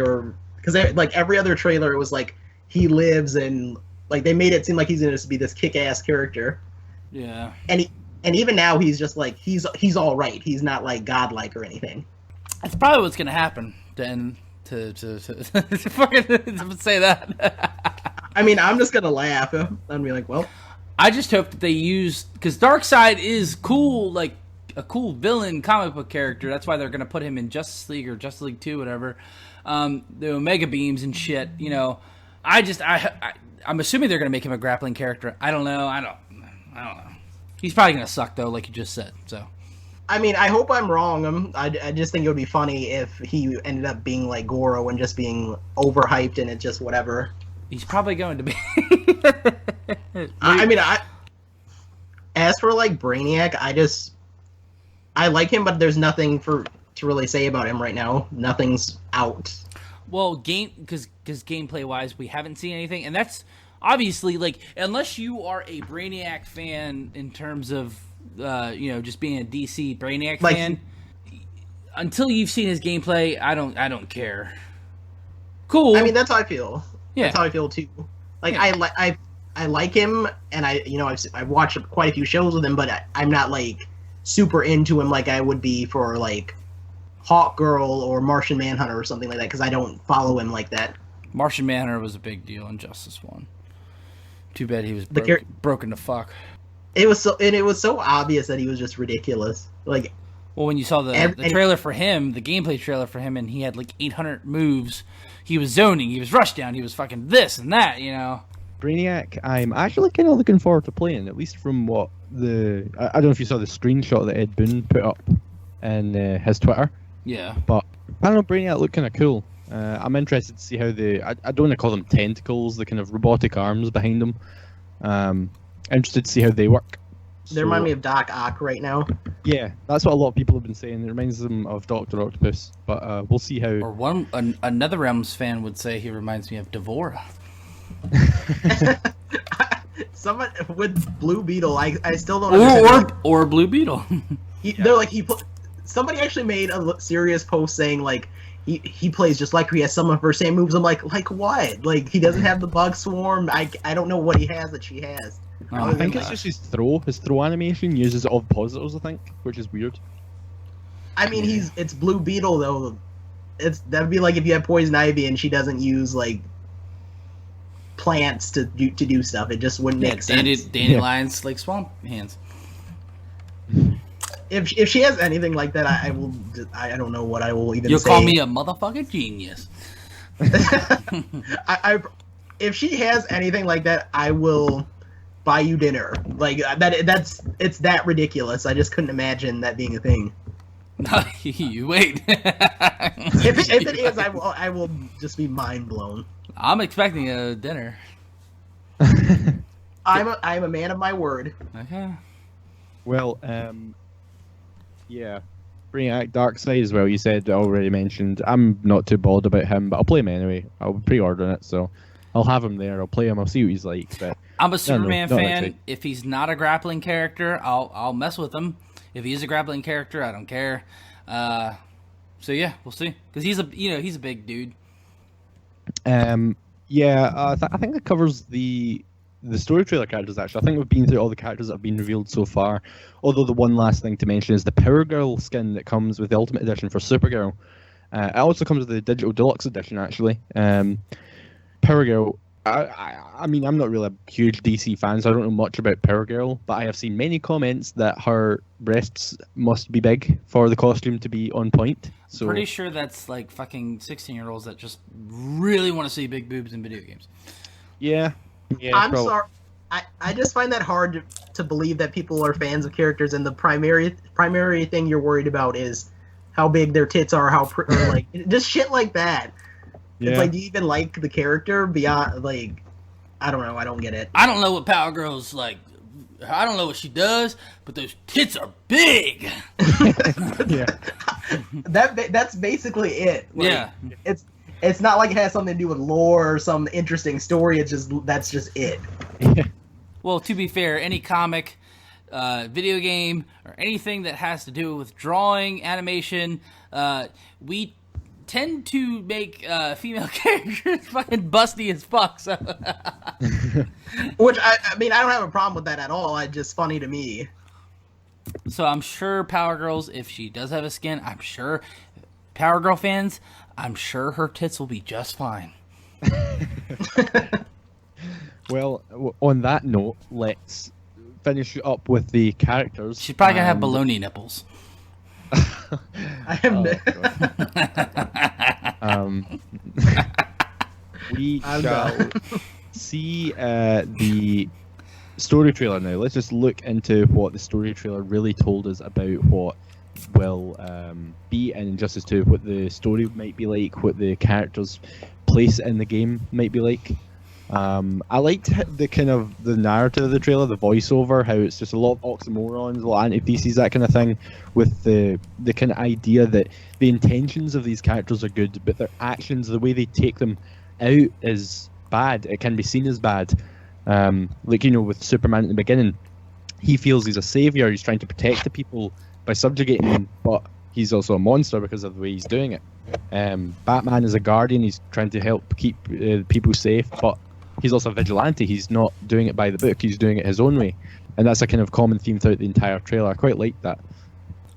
like every other trailer, it was like he lives and like they made it seem like he's gonna just be this kick-ass character. Yeah. And even now he's just like he's all right. He's not like godlike or anything. That's probably what's gonna happen. Then to fucking say that. I mean, I'm just gonna laugh and be like, well. I just hope that they use, because Darkseid is cool, like a cool villain comic book character. That's why they're gonna put him in Justice League or Justice League 2, whatever. The Omega Beams and shit. You know, I'm assuming they're gonna make him a grappling character. I don't know. I don't know. He's probably gonna suck though, like you just said. So. I mean, I hope I'm wrong. I just think it would be funny if he ended up being like Goro and just being overhyped and it's just whatever. He's probably going to be. I mean, as for like Brainiac, I like him, but there's nothing to really say about him right now. Nothing's out. Well, because gameplay wise, we haven't seen anything, and that's obviously like unless you are a Brainiac fan in terms of just being a DC Brainiac fan, until you've seen his gameplay, I don't care. Cool. I mean, that's how I feel. Yeah. That's how I feel too. Like Yeah. I like him, and I've watched quite a few shows with him, but I'm not like super into him like I would be for like Hawk Girl or Martian Manhunter or something like that, because I don't follow him like that. Martian Manhunter was a big deal in Justice 1. Too bad he was broken to fuck. It was so obvious that he was just ridiculous. Like, well, when you saw the trailer for him, the gameplay trailer for him, and he had like 800 moves, he was zoning, he was rush down, he was fucking this and that, Brainiac, I'm actually kind of looking forward to playing, at least from what I don't know if you saw the screenshot that Ed Boon put up in his Twitter. Yeah. But I don't know, Brainiac looked kind of cool. I'm interested to see how I don't want to call them tentacles, the kind of robotic arms behind them. Interested to see how they work. They remind me of Doc Ock right now. Yeah, that's what a lot of people have been saying. It reminds them of Dr. Octopus, but we'll see how. Or another Realms fan would say he reminds me of Devora. Someone with Blue Beetle, I still don't understand. Or Blue Beetle. They're like somebody actually made a serious post saying like he plays just like her. He has some of her same moves. I'm like what? Like he doesn't have the bug swarm. I don't know what he has that she has. I think it's just his throw. His throw animation uses all positives, I think, which is weird. I mean, it's Blue Beetle though. That'd be like if you have Poison Ivy and she doesn't use like plants to do stuff. It just wouldn't make sense. Dandelions like swamp hands. If she has anything like that, I will. I don't know what I will even. You'll say. call me a motherfucking genius. If she has anything like that, I will buy you dinner. Like it's that ridiculous. I just couldn't imagine that being a thing. You wait. If it is, I will just be mind blown. I'm expecting a dinner. I'm a man of my word. Okay. Well, yeah. Brainiac Darkseid as well, you said, already mentioned. I'm not too bothered about him, but I'll play him anyway. I'll be pre-ordering it, so I'll have him there. I'll play him, I'll see what he's like. But I'm a Superman fan. If he's not a grappling character, I'll mess with him. If he is a grappling character, I don't care. So yeah, we'll see. Because he's a big dude. Yeah, I think that covers the story trailer characters, actually. I think we've been through all the characters that have been revealed so far. Although the one last thing to mention is the Power Girl skin that comes with the Ultimate Edition for Supergirl. It also comes with the Digital Deluxe Edition, actually. Power Girl, I mean, I'm not really a huge DC fan, so I don't know much about Power Girl, but I have seen many comments that her breasts must be big for the costume to be on point. So Pretty sure that's like fucking 16-year-olds that just really want to see big boobs in video games. Yeah. I'm sorry. I just find that hard to believe that people are fans of characters, and the primary thing you're worried about is how big their tits are, or like just shit like that. Yeah. It's like, do you even like the character beyond like? I don't know. I don't get it. I don't know what Power Girl's like. I don't know what she does, but those tits are big. Yeah. That's basically it. Like, yeah. It's not like it has something to do with lore or some interesting story. That's just it. Well, to be fair, any comic, video game, or anything that has to do with drawing, animation, we tend to make female characters fucking busty as fuck. So. Which, I mean, I don't have a problem with that at all. It's just funny to me. So I'm sure Power Girls, if she does have a skin, I'm sure Power Girl fans, I'm sure her tits will be just fine. Well, on that note, let's finish up with the characters. She's probably going to have baloney nipples. I am. We shall see the story trailer now. Let's just look into what the story trailer really told us about what will be in Injustice 2, what the story might be like, what the characters' place in the game might be like. I liked the kind of the narrative of the trailer, the voiceover, how it's just a lot of oxymorons, a lot of antitheses, that kind of thing, with the kind of idea that the intentions of these characters are good, but their actions, the way they take them out, is bad. It can be seen as bad. Like, you know, with Superman at the beginning, he feels he's a savior. He's trying to protect the people by subjugating them, but he's also a monster because of the way he's doing it. Batman is a guardian. He's trying to help keep people safe, but he's also a vigilante. He's not doing it by the book. He's doing it his own way, and that's a kind of common theme throughout the entire trailer. I quite like that.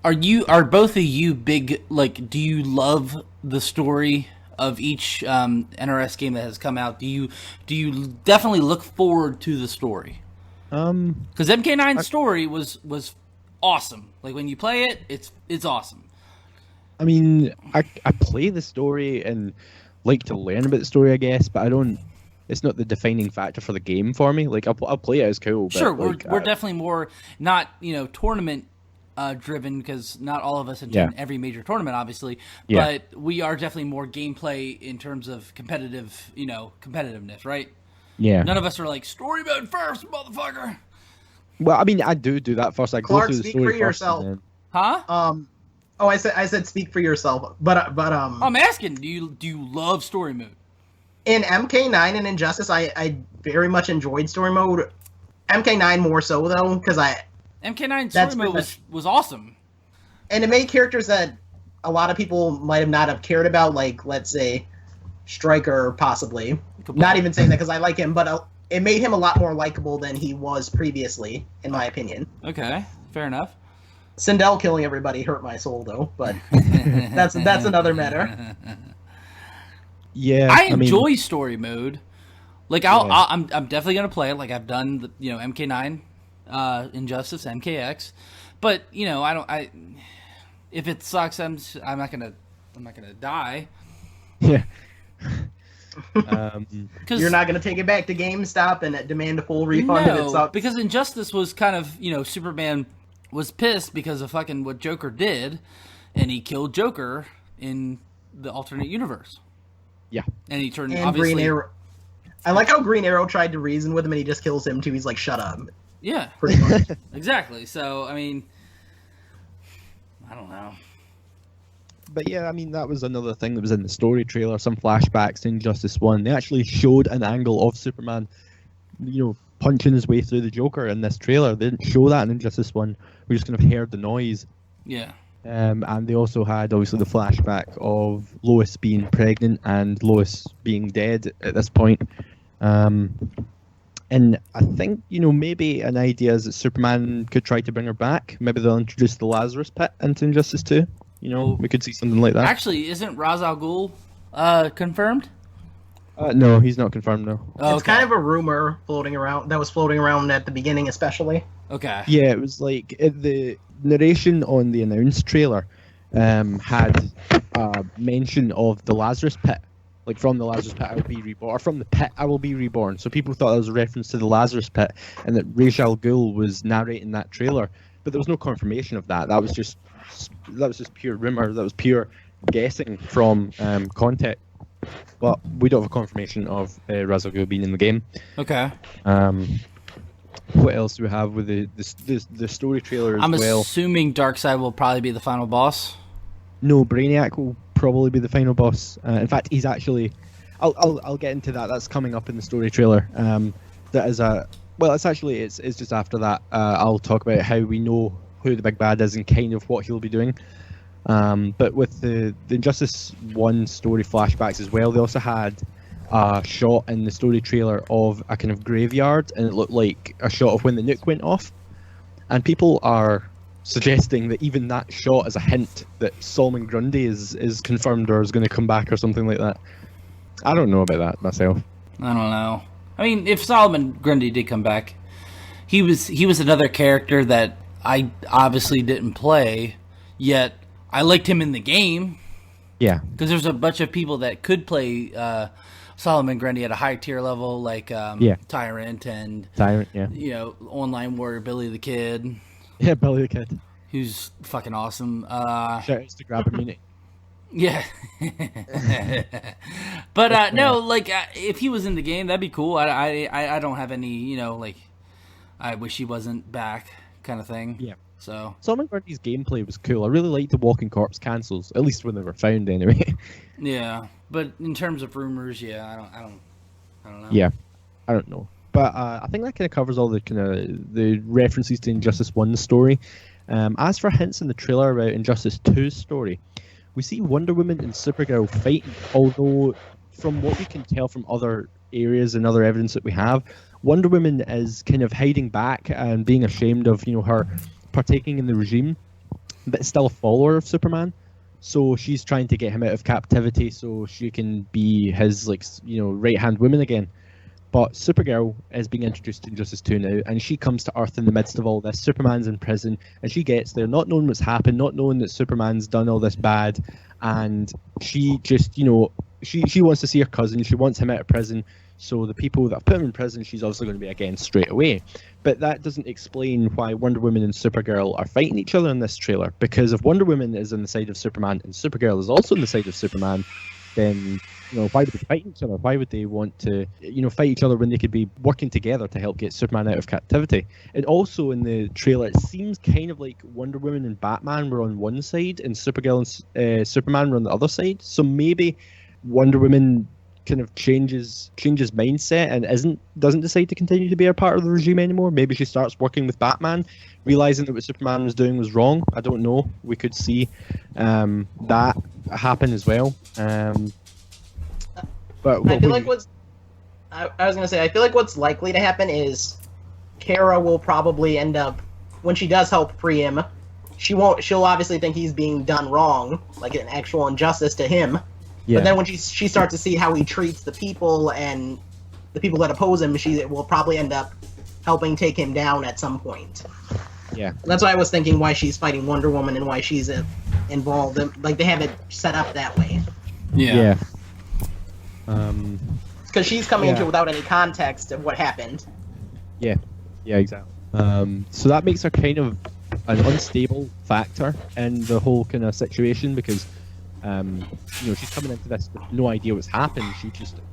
Are both of you big, like, do you love the story of each NRS game that has come out? Do you definitely look forward to the story? Because MK9's story was awesome. Like, when you play it, it's awesome. I mean, I play the story and like to learn about the story, I guess, but I don't. It's not the defining factor for the game for me. Like, I'll play it as cool. But sure, like, we're definitely more not tournament driven, because not all of us attend every major tournament, obviously. Yeah. But we are definitely more gameplay in terms of competitiveness, right? Yeah. None of us are like story mode first, motherfucker. Well, I mean, I do that first. I Clark, go through the speak story for first, yourself. and then... Huh? Oh, I said speak for yourself, but I'm asking, do you love story mode? In MK9 and Injustice, I very much enjoyed story mode. MK9 more so though, because MK9 story mode was awesome, and it made characters that a lot of people might have not have cared about, like, let's say Stryker, possibly. Not even saying that because I like him, but it made him a lot more likable than he was previously, in my opinion. Okay, fair enough. Sindel killing everybody hurt my soul though, but that's another matter. Yeah, I enjoy story mode. Like, Yeah. I'm definitely gonna play it. Like, I've done the, MK9, Injustice, MKX, but if it sucks, I'm not gonna die. Yeah. You're not gonna take it back to GameStop and demand a full refund if it sucks. Because Injustice was kind of, Superman was pissed because of fucking what Joker did, and he killed Joker in the alternate universe. Yeah. And he turned, and obviously... Green Arrow. I like how Green Arrow tried to reason with him and he just kills him too. He's like, shut up. Yeah. Pretty much. Exactly. So, I mean... I don't know. But yeah, I mean, that was another thing that was in the story trailer, some flashbacks to Injustice 1. They actually showed an angle of Superman, punching his way through the Joker in this trailer. They didn't show that in Injustice 1. We just kind of heard the noise. Yeah. And they also had, obviously, the flashback of Lois being pregnant and Lois being dead at this point. And I think, maybe an idea is that Superman could try to bring her back. Maybe they'll introduce the Lazarus Pit into Injustice 2. We could see something like that. Actually, isn't Ra's al Ghul confirmed? No, he's not confirmed, no. Oh, it's kind of a rumor that was floating around at the beginning, especially. Okay. Yeah, it was like the narration on the announced trailer had a mention of the Lazarus Pit. Like, from the Lazarus Pit I will be reborn, or from the pit I will be reborn. So people thought that was a reference to the Lazarus Pit, and that Ra's al Ghul was narrating that trailer. But there was no confirmation of that. That was just pure rumor. That was pure guessing from context. But we don't have a confirmation of Ra's al Ghul being in the game. Okay. What else do we have with the story trailer as well? I'm assuming Darkseid will probably be the final boss. No, Brainiac will probably be the final boss. In fact, he's actually... I'll get into that. That's coming up in the story trailer. That is a... Well, it's just after that. I'll talk about how we know who the big bad is and kind of what he'll be doing. But with the Injustice 1 story flashbacks as well, they also had a shot in the story trailer of a kind of graveyard, and it looked like a shot of when the nuke went off. And people are suggesting that even that shot is a hint that Solomon Grundy is confirmed or is going to come back or something like that. I don't know about that myself. I don't know. I mean, if Solomon Grundy did come back, he was another character that I obviously didn't play, yet I liked him in the game. Yeah. Because there's a bunch of people that could play Solomon Grundy at a high tier level, like Tyrant and Online Warrior Billy the Kid. Yeah, Billy the Kid. Who's fucking awesome. Shout outs to Grab Immunity. Yeah. But no, like if he was in the game, that'd be cool. I don't have any, like I wish he wasn't back kind of thing. Yeah. So Solomon Grundy's gameplay was cool. I really liked the walking corpse cancels, at least when they were found anyway. yeah, but in terms of rumors, yeah, I don't know. Yeah, I don't know. But I think that kind of covers all the kind of the references to Injustice 1's story. As for hints in the trailer about Injustice 2's story, we see Wonder Woman and Supergirl fighting, although from what we can tell from other areas and other evidence that we have, Wonder Woman is kind of hiding back and being ashamed of, her partaking in the regime, but still a follower of Superman. So she's trying to get him out of captivity so she can be his, right-hand woman again. But Supergirl is being introduced to Injustice 2 now, and she comes to Earth in the midst of all this. Superman's in prison, and she gets there, not knowing what's happened, not knowing that Superman's done all this bad, and she just, she wants to see her cousin, she wants him out of prison, so the people that have put him in prison, she's obviously going to be against straight away. But that doesn't explain why Wonder Woman and Supergirl are fighting each other in this trailer, because if Wonder Woman is on the side of Superman and Supergirl is also on the side of Superman, then why would they fight each other? Why would they want to, fight each other when they could be working together to help get Superman out of captivity? And also in the trailer, it seems kind of like Wonder Woman and Batman were on one side and Supergirl and Superman were on the other side. So maybe Wonder Woman kind of changes mindset and doesn't decide to continue to be a part of the regime anymore. Maybe she starts working with Batman, realizing that what Superman was doing was wrong. I don't know. We could see that happen as well. But I feel like I was gonna say, I feel like what's likely to happen is Kara will probably end up, when she does help free him, she'll obviously think he's being done wrong, like an actual injustice to him. Yeah. But then when she starts to see how he treats the people and the people that oppose him, she will probably end up helping take him down at some point. Yeah. That's why I was thinking why she's fighting Wonder Woman and why she's involved. Like, they have it set up that way. Yeah. Because she's coming into it without any context of what happened. Yeah, exactly. So that makes her kind of an unstable factor in the whole kind of situation because, she's coming into this with no idea what's happened.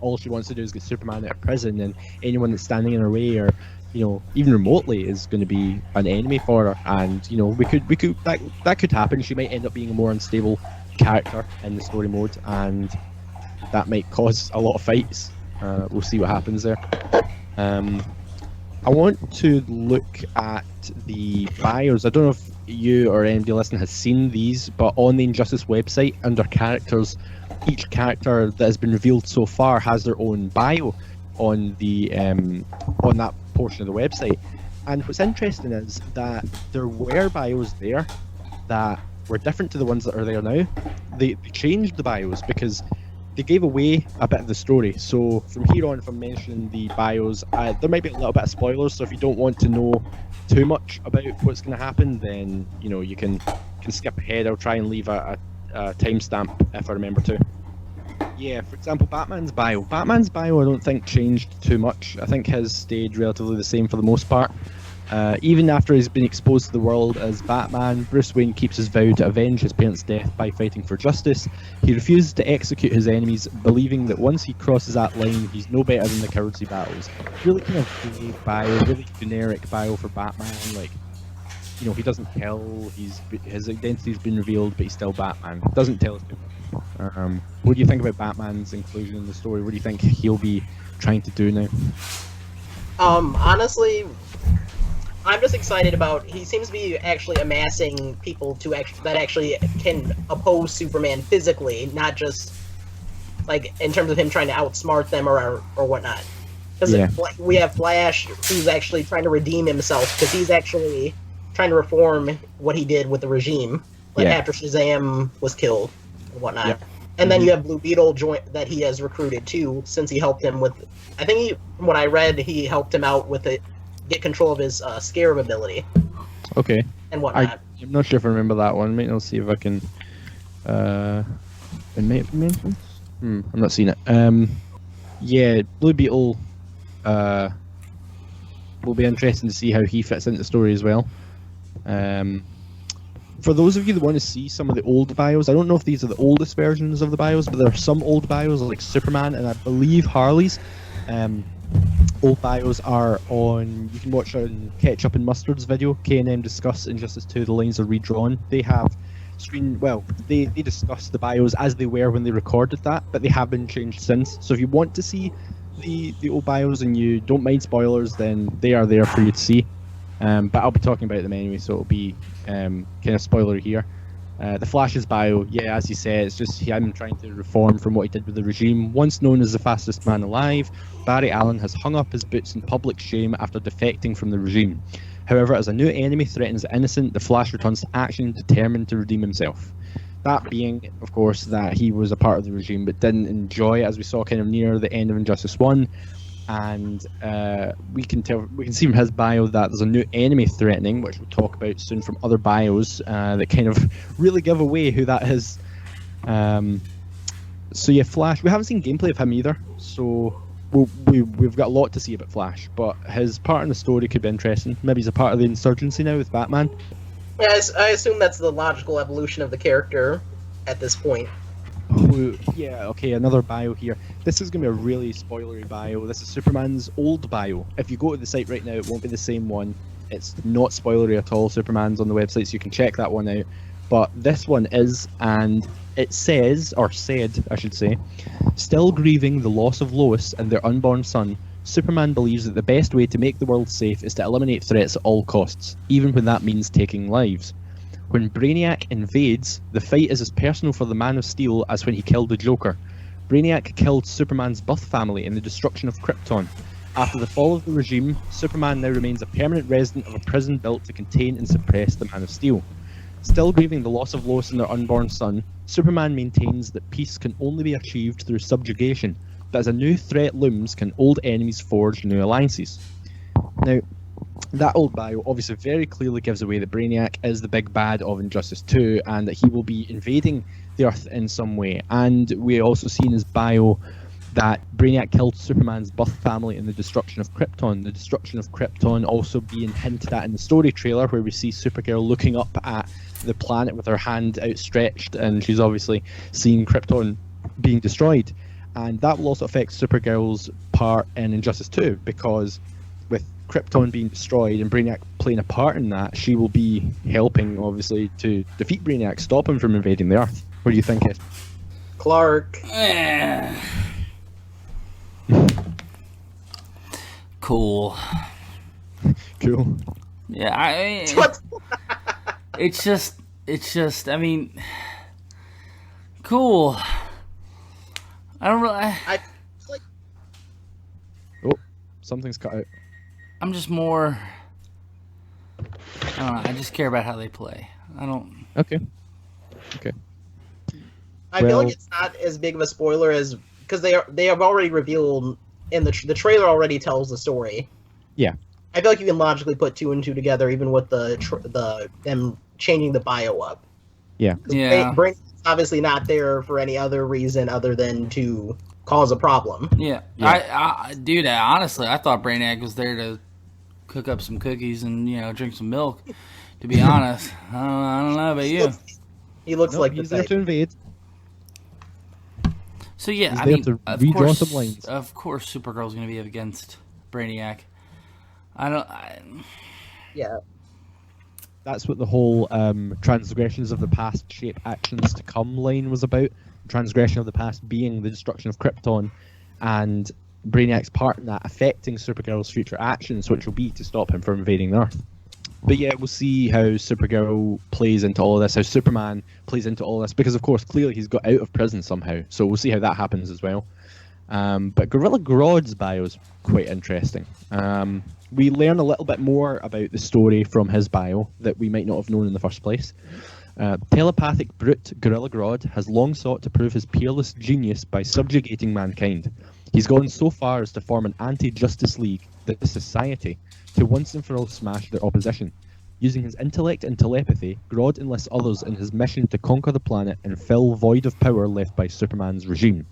All she wants to do is get Superman out of prison, and anyone that's standing in her way or, even remotely is going to be an enemy for her. And that could happen. She might end up being a more unstable character in the story mode, and that might cause a lot of fights. We'll see what happens there. I want to look at the bios. I don't know if you or anybody listening has seen these, but on the Injustice website, under characters, each character that has been revealed so far has their own bio on the on that portion of the website. And what's interesting is that there were bios there that were different to the ones that are there now. They changed the bios because they gave away a bit of the story. So from here on, if I'm mentioning the bios, there might be a little bit of spoilers. So if you don't want to know too much about what's going to happen, then you can skip ahead. I'll try and leave a timestamp if I remember to. Yeah, for example, Batman's bio. Batman's bio I don't think changed too much. I think his stayed relatively the same for the most part. Even after he's been exposed to the world as Batman, Bruce Wayne keeps his vow to avenge his parents' death by fighting for justice. He refuses to execute his enemies, believing that once he crosses that line, he's no better than the cowards he battles. Really kind of vague bio, really generic bio for Batman. Like, he doesn't tell, his identity's been revealed, but he's still Batman. Doesn't tell us too much. What do you think about Batman's inclusion in the story? What do you think he'll be trying to do now? Honestly, I'm just excited about. He seems to be actually amassing people that actually can oppose Superman physically, not just like in terms of him trying to outsmart them or whatnot. Because we have Flash, who's actually trying to redeem himself because he's actually trying to reform what he did with the regime, after Shazam was killed and whatnot. Yeah. And then you have Blue Beetle that he has recruited too, since he helped him with. I think from what I read, he helped him out with it. Get control of his Scarab ability. Okay. And whatnot. I'm not sure if I remember that one. Maybe I'll see if I can. It may have been mentioned. I'm not seeing it. Yeah, Blue Beetle. Will be interesting to see how he fits into the story as well. for those of you that want to see some of the old bios, I don't know if these are the oldest versions of the bios, but there are some old bios like Superman and I believe Harley's. Old bios are on, you can watch on Ketchup and Mustard's video, K&M Discuss Injustice 2, The Lines Are Redrawn. They have they discuss the bios as they were when they recorded that, but they have been changed since. So if you want to see the old bios and you don't mind spoilers, then they are there for you to see. But I'll be talking about them anyway, so it'll be kind of spoiler here. The Flash's bio, yeah, as you say, it's just him trying to reform from what he did with the regime. Once known as the fastest man alive, Barry Allen has hung up his boots in public shame after defecting from the regime. However, as a new enemy threatens the innocent, the Flash returns to action, determined to redeem himself. That being, of course, that he was a part of the regime but didn't enjoy it, as we saw kind of near the end of Injustice 1. And we can see from his bio that there's a new enemy threatening, which we'll talk about soon from other bios that kind of really give away who that is. So yeah, Flash. We haven't seen gameplay of him either, so we've got a lot to see about Flash. But his part in the story could be interesting. Maybe he's a part of the insurgency now with Batman. Yeah, I assume that's the logical evolution of the character at this point. Yeah, okay, another bio here. This is going to be a really spoilery bio. This is Superman's old bio. If you go to the site right now, it won't be the same one. It's not spoilery at all. Superman's on the website, so you can check that one out. But this one is, and it says, or said, I should say, still grieving the loss of Lois and their unborn son, Superman believes that the best way to make the world safe is to eliminate threats at all costs, even when that means taking lives. When Brainiac invades, the fight is as personal for the Man of Steel as when he killed the Joker. Brainiac killed Superman's birth family in the destruction of Krypton. After the fall of the regime, Superman now remains a permanent resident of a prison built to contain and suppress the Man of Steel. Still grieving the loss of Lois and their unborn son, Superman maintains that peace can only be achieved through subjugation, but as a new threat looms, can old enemies forge new alliances? Now, that old bio obviously very clearly gives away that Brainiac is the big bad of Injustice 2 and that he will be invading the Earth in some way. And we also see in his bio that Brainiac killed Superman's birth family in the destruction of Krypton. The destruction of Krypton also being hinted at in the story trailer, where we see Supergirl looking up at the planet with her hand outstretched, and she's obviously seeing Krypton being destroyed. And that will also affect Supergirl's part in Injustice 2, because with Krypton being destroyed and Brainiac playing a part in that, she will be helping, obviously, to defeat Brainiac, stop him from invading the Earth. What do you think, Ed? Clark. Cool. Cool. Yeah, it's just, I mean, cool. I don't really. I like. Oh, something's cut out. I'm just more. I don't know. I just care about how they play. I don't. Okay. I feel like it's not as big of a spoiler as because they have already revealed in the trailer already tells the story. Yeah. I feel like you can logically put two and two together, even with the them changing the bio up. Yeah. Yeah. Brainiac's obviously not there for any other reason other than to cause a problem. Yeah. Dude, honestly, I thought Brainiac was there to cook up some cookies and drink some milk. To be honest, I don't know about you. He looks like he's the there type. to invade. So yeah, He's I there mean, to of redraw some lines. course, Supergirl's going to be up against Brainiac. Yeah. That's what the whole transgressions of the past shape actions to come line was about. Transgression of the past being the destruction of Krypton, and Brainiac's part in that affecting Supergirl's future actions, which will be to stop him from invading the Earth. But yeah, we'll see how Supergirl plays into all of this, how Superman plays into all this, because of course, clearly he's got out of prison somehow, so we'll see how that happens as well. But Gorilla Grodd's bio is quite interesting. We learn a little bit more about the story from his bio that we might not have known in the first place. Telepathic brute Gorilla Grodd has long sought to prove his peerless genius by subjugating mankind. He's gone so far as to form an anti-Justice League, the Society, to once and for all smash their opposition. Using his intellect and telepathy, Grodd enlists others in his mission to conquer the planet and fill void of power left by Superman's regime.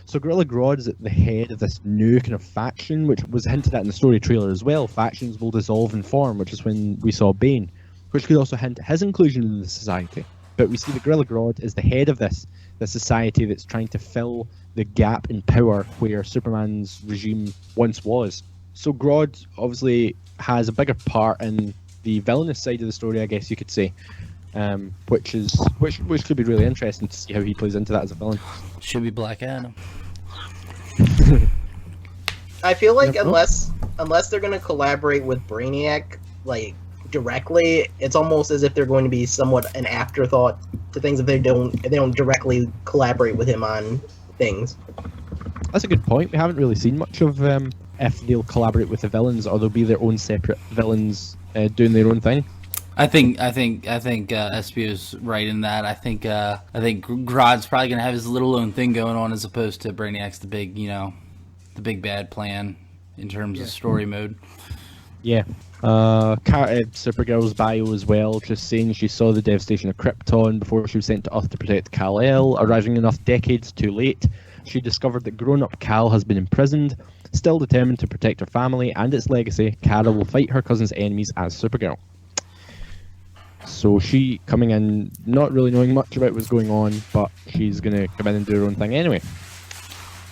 So Gorilla Grodd is at the head of this new kind of faction, which was hinted at in the story trailer as well. Factions will dissolve and form, which is when we saw Bane. which could also hint at his inclusion in the society. But we see that Gorilla Grodd is the head of this society that's trying to fill the gap in power where Superman's regime once was. So Grodd obviously has a bigger part in the villainous side of the story, I guess you could say, which could be really interesting to see how he plays into that as a villain. Should be Black Adam. I feel like unless they're gonna collaborate with Brainiac like directly, it's almost as if they're going to be somewhat an afterthought to things if they don't directly collaborate with him on things. That's a good point. We haven't really seen much of if they'll collaborate with the villains or they'll be their own separate villains doing their own thing. I think Espio's right in that. I think Grodd's probably gonna have his little own thing going on as opposed to Brainiac's the big bad plan in terms of story mode. Yeah. Supergirl's bio as well, just saying she saw the devastation of Krypton before she was sent to Earth to protect Kal-El. Arriving enough decades too late, she discovered that grown-up Kal has been imprisoned. Still determined to protect her family and its legacy, Kara will fight her cousin's enemies as Supergirl. So she coming in, not really knowing much about what's going on, but she's going to come in and do her own thing anyway.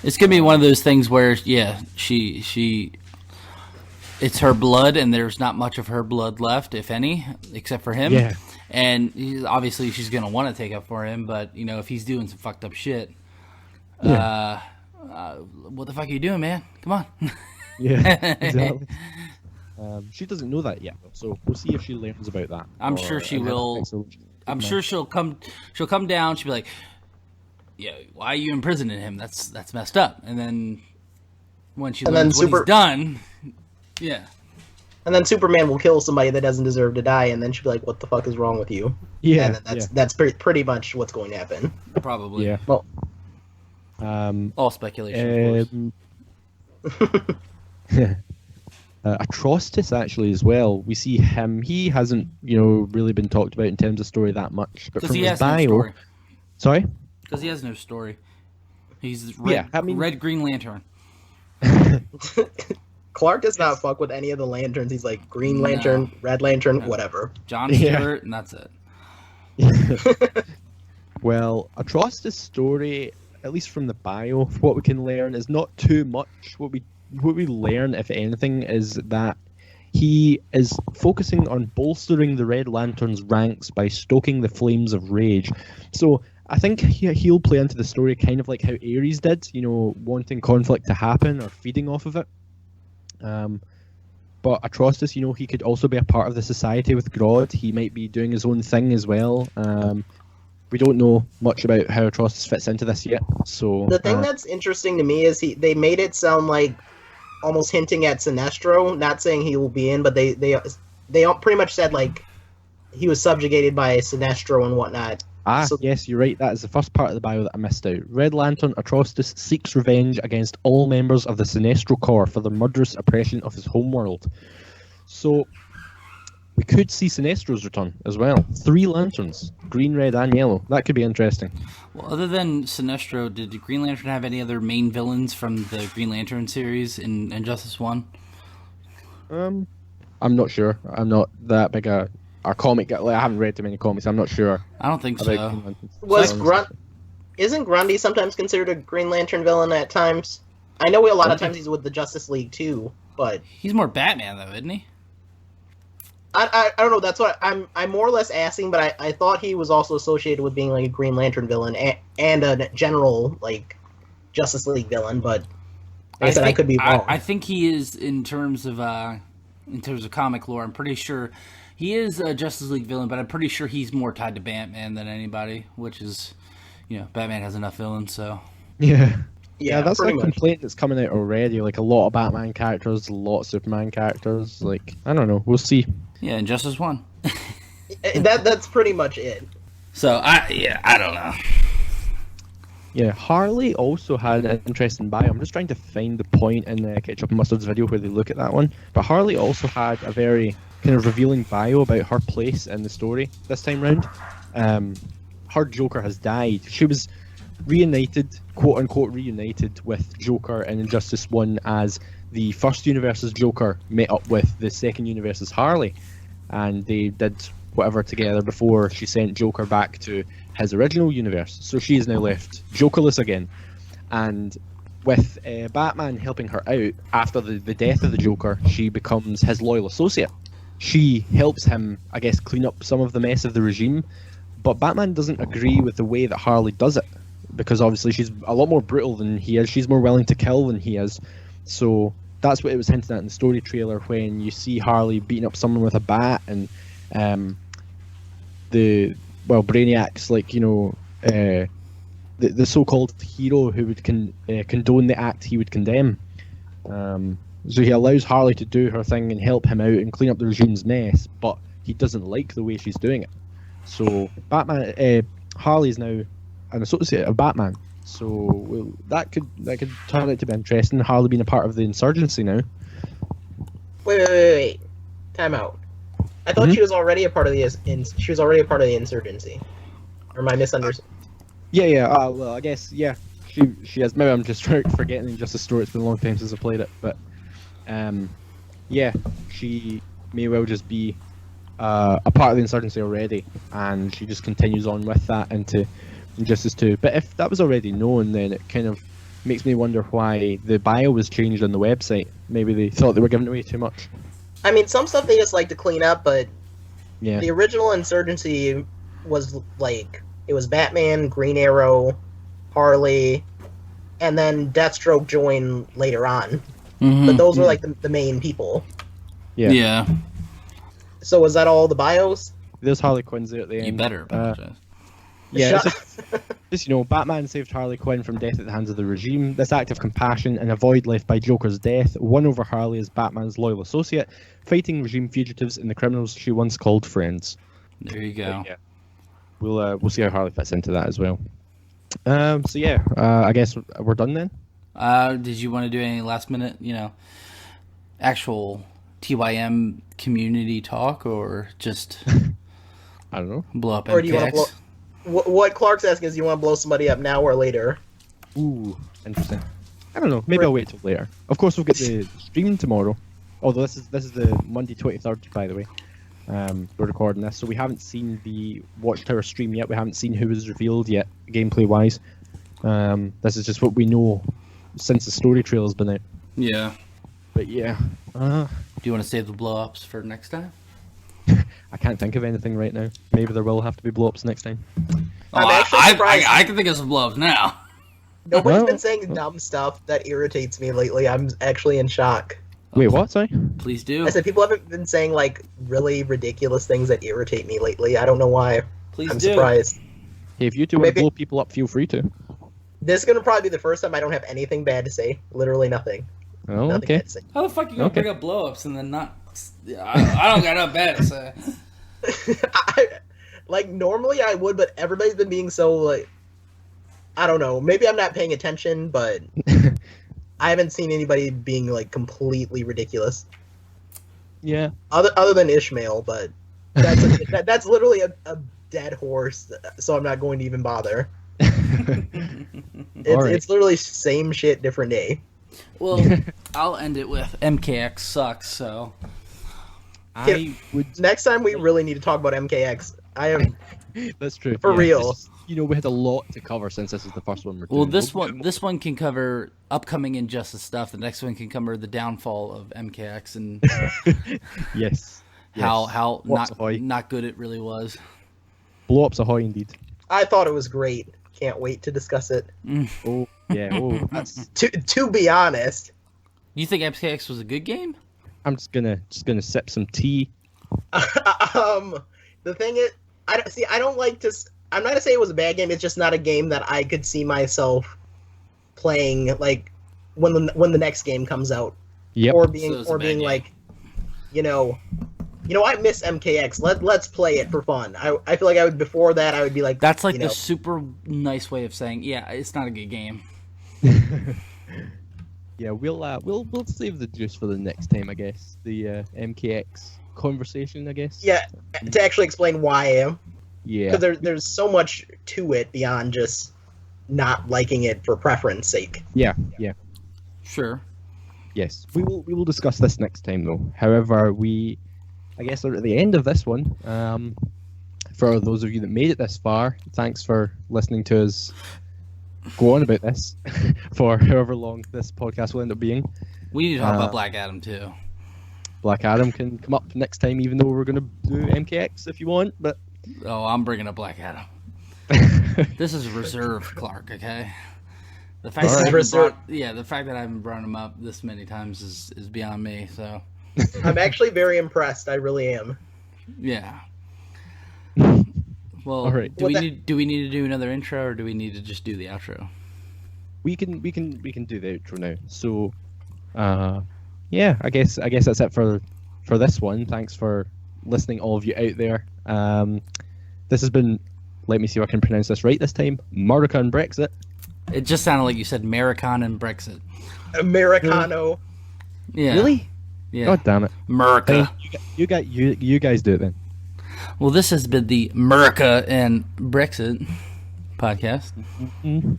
It's going to be one of those things where, yeah, she it's her blood, and there's not much of her blood left, if any, except for him. Yeah. And obviously she's going to want to take up for him, but, if he's doing some fucked up shit, Yeah. What the fuck are you doing, man? Come on. Yeah, exactly. She doesn't know that yet, so we'll see if she learns about that. I'm sure she will. I'm sure she'll come down. She'll be like, "Yeah, why are you imprisoning him? That's messed up." And then when she learns what he's done, yeah. And then Superman will kill somebody that doesn't deserve to die, and then she'll be like, "What the fuck is wrong with you?" Yeah, and that's pretty much what's going to happen. Probably. Yeah. Well, all speculation. Of course. Atrocitus actually as well. We see him. He hasn't, really been talked about in terms of story that much. But from his bio, no story. Sorry, because he has no story. He's Red Green Lantern. Clark does not fuck with any of the lanterns. He's like Green Lantern, Red Lantern, whatever. John Stewart, and that's it. Well, Atrocitus' story, at least from the bio, what we can learn is not too much. What we learn, if anything, is that he is focusing on bolstering the Red Lantern's ranks by stoking the flames of rage. So I think he'll play into the story kind of like how Ares did, wanting conflict to happen or feeding off of it. But Atrocitus, he could also be a part of the society with Grodd. He might be doing his own thing as well. We don't know much about how Atrocitus fits into this yet. So the thing that's interesting to me is they made it sound like almost hinting at Sinestro, not saying he will be in, but they pretty much said like he was subjugated by Sinestro and whatnot. Yes, you're right. That is the first part of the bio that I missed out. Red Lantern Atrocitus seeks revenge against all members of the Sinestro Corps for the murderous oppression of his homeworld. So we could see Sinestro's return as well. 3 lanterns, green, red, and yellow. That could be interesting. Well, other than Sinestro, did Green Lantern have any other main villains from the Green Lantern series in Injustice 1? I'm not sure. I'm not that big a comic guy. I haven't read too many comics. I'm not sure. I don't think so. Isn't Grundy sometimes considered a Green Lantern villain at times? I know a lot of times he's with the Justice League too, but he's more Batman though, isn't he? I don't know. That's what I'm more or less asking, but I thought he was also associated with being like a Green Lantern villain and a general like Justice League villain. But I could be wrong. I think he is in terms of comic lore. I'm pretty sure he is a Justice League villain, but I'm pretty sure he's more tied to Batman than anybody. Which is, Batman has enough villains, so Yeah, that's a complaint that's coming out already. Like a lot of Batman characters, a lot of Superman characters. Like I don't know. We'll see. Yeah, Injustice 1. That's pretty much it. So I don't know. Yeah, Harley also had an interesting bio. I'm just trying to find the point in Ketchup and Mustard's video where they look at that one. But Harley also had a very kind of revealing bio about her place in the story this time round. Her Joker has died. She was reunited, quote-unquote reunited, with Joker in Injustice 1 as the first universe's Joker met up with the second universe's Harley. And they did whatever together before she sent Joker back to his original universe. So she is now left Jokerless again. And with Batman helping her out after the death of the Joker, she becomes his loyal associate. She helps him, I guess, clean up some of the mess of the regime, but Batman doesn't agree with the way that Harley does it, because obviously she's a lot more brutal than he is. She's more willing to kill than he is. So that's what it was hinted at in the story trailer when you see Harley beating up someone with a bat, and Brainiac's like, the so-called hero who would condone the act he would condemn. So he allows Harley to do her thing and help him out and clean up the regime's mess, but he doesn't like the way she's doing it. So Harley's now an associate of Batman. So that could turn out to be interesting. Harley being a part of the insurgency now. Wait. Time out. I thought she was already a part of the insurgency. Or am I misunderstanding? Yeah. Well, I guess she has. Maybe I'm just forgetting Injustice Story. It's been a long time since I played it, but she may well just be a part of the insurgency already, and she just continues on with that into Injustice 2. But if that was already known, then it kind of makes me wonder why the bio was changed on the website. Maybe they thought they were giving away too much. I mean, some stuff they just like to clean up, but yeah, the original insurgency was like, it was Batman, Green Arrow, Harley, and then Deathstroke joined later on. Mm-hmm. But those were like the main people. Yeah. So was that all the bios? There's Harley Quinn's there at the end. You better apologize. Batman saved Harley Quinn from death at the hands of the regime. This act of compassion and a void left by Joker's death won over Harley as Batman's loyal associate, fighting regime fugitives and the criminals she once called friends. There you go. Yeah. We'll see how Harley fits into that as well. I guess we're done then. Did you want to do any last minute, actual TYM community talk, or just I don't know, blow up MKX? Or do you want to blow? What Clark's asking is, do you want to blow somebody up now or later? Ooh, interesting. I don't know. Maybe I'll wait till later. Of course, we'll get the stream tomorrow. Although this is the Monday 23rd, by the way. We're recording this, so we haven't seen the Watchtower stream yet. We haven't seen who was revealed yet, gameplay wise. This is just what we know since the story trailer's been out. Yeah. But yeah. Do you want to save the blow-ups for next time? I can't think of anything right now. Maybe there will have to be blow-ups next time. I can think of some blow-ups now. Nobody's been saying dumb stuff that irritates me lately. I'm actually in shock. Wait, what? Sorry? Please do. I said people haven't been saying like really ridiculous things that irritate me lately. I don't know why. Please I'm do. surprised. Hey, if you two want to blow people up, feel free to. This is going to probably be the first time I don't have anything bad to say. Literally nothing. Oh, nothing okay. bad to say. How the fuck are you going to bring up blow-ups and then not... I don't got nothing bad to say. Normally I would, but everybody's been being so, like... I don't know. Maybe I'm not paying attention, but... I haven't seen anybody being, like, completely ridiculous. Yeah. Other than Ishmael, but... That's literally a dead horse, so I'm not going to even bother. It's literally same shit, different day. Well, I'll end it with MKX sucks, so... Next time we really need to talk about MKX. I am... That's true. For real. We had a lot to cover since this is the first one we're doing. Well, this one can cover upcoming Injustice stuff. The next one can cover the downfall of MKX and yes. how not good it really was. Blow ups ahoy, indeed. I thought it was great. Can't wait to discuss it. Oh yeah. Oh, that's to be honest. You think MKX was a good game? I'm just gonna sip some tea. The thing is, I don't like to. I'm not gonna say it was a bad game. It's just not a game that I could see myself playing, like when the next game comes out. Yep. Or being like, I miss MKX. Let's play it for fun. I feel like I would before that I would be like, that's like the super nice way of saying, yeah, it's not a good game. Yeah, we'll save the juice for the next time, I guess. The MKX conversation, I guess. Yeah, to actually explain why I am. Yeah. Because there's so much to it beyond just not liking it for preference sake. Yeah. Sure. Yes, we will discuss this next time though. However, we I guess we're at the end of this one. For those of you that made it this far, thanks for listening to us go on about this for however long this podcast will end up being. We need to talk about Black Adam too. Black Adam can come up next time, even though we're going to do MKX if you want. But oh, I'm bringing up Black Adam. This is reserved, Clark. Okay. The fact the fact that I haven't brought him up this many times is beyond me. So I'm actually very impressed. I really am. yeah. Well, all right. Do we need to do another intro, or do we need to just do the outro? We can do the outro now. So, yeah, I guess that's it for this one. Thanks for listening, all of you out there. This has been, let me see if I can pronounce this right this time, Murica and Brexit. It just sounded like you said American and Brexit. Americano. Yeah. Really? Yeah. God damn it. Murica. Hey, you guys do it then. Well, this has been the Murica and Brexit podcast. Mm-hmm.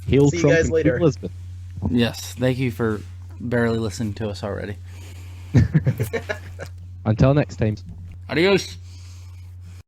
Hail See you Trump guys and later. Queen Elizabeth. Yes. Thank you for barely listening to us already. Until next time. Adios.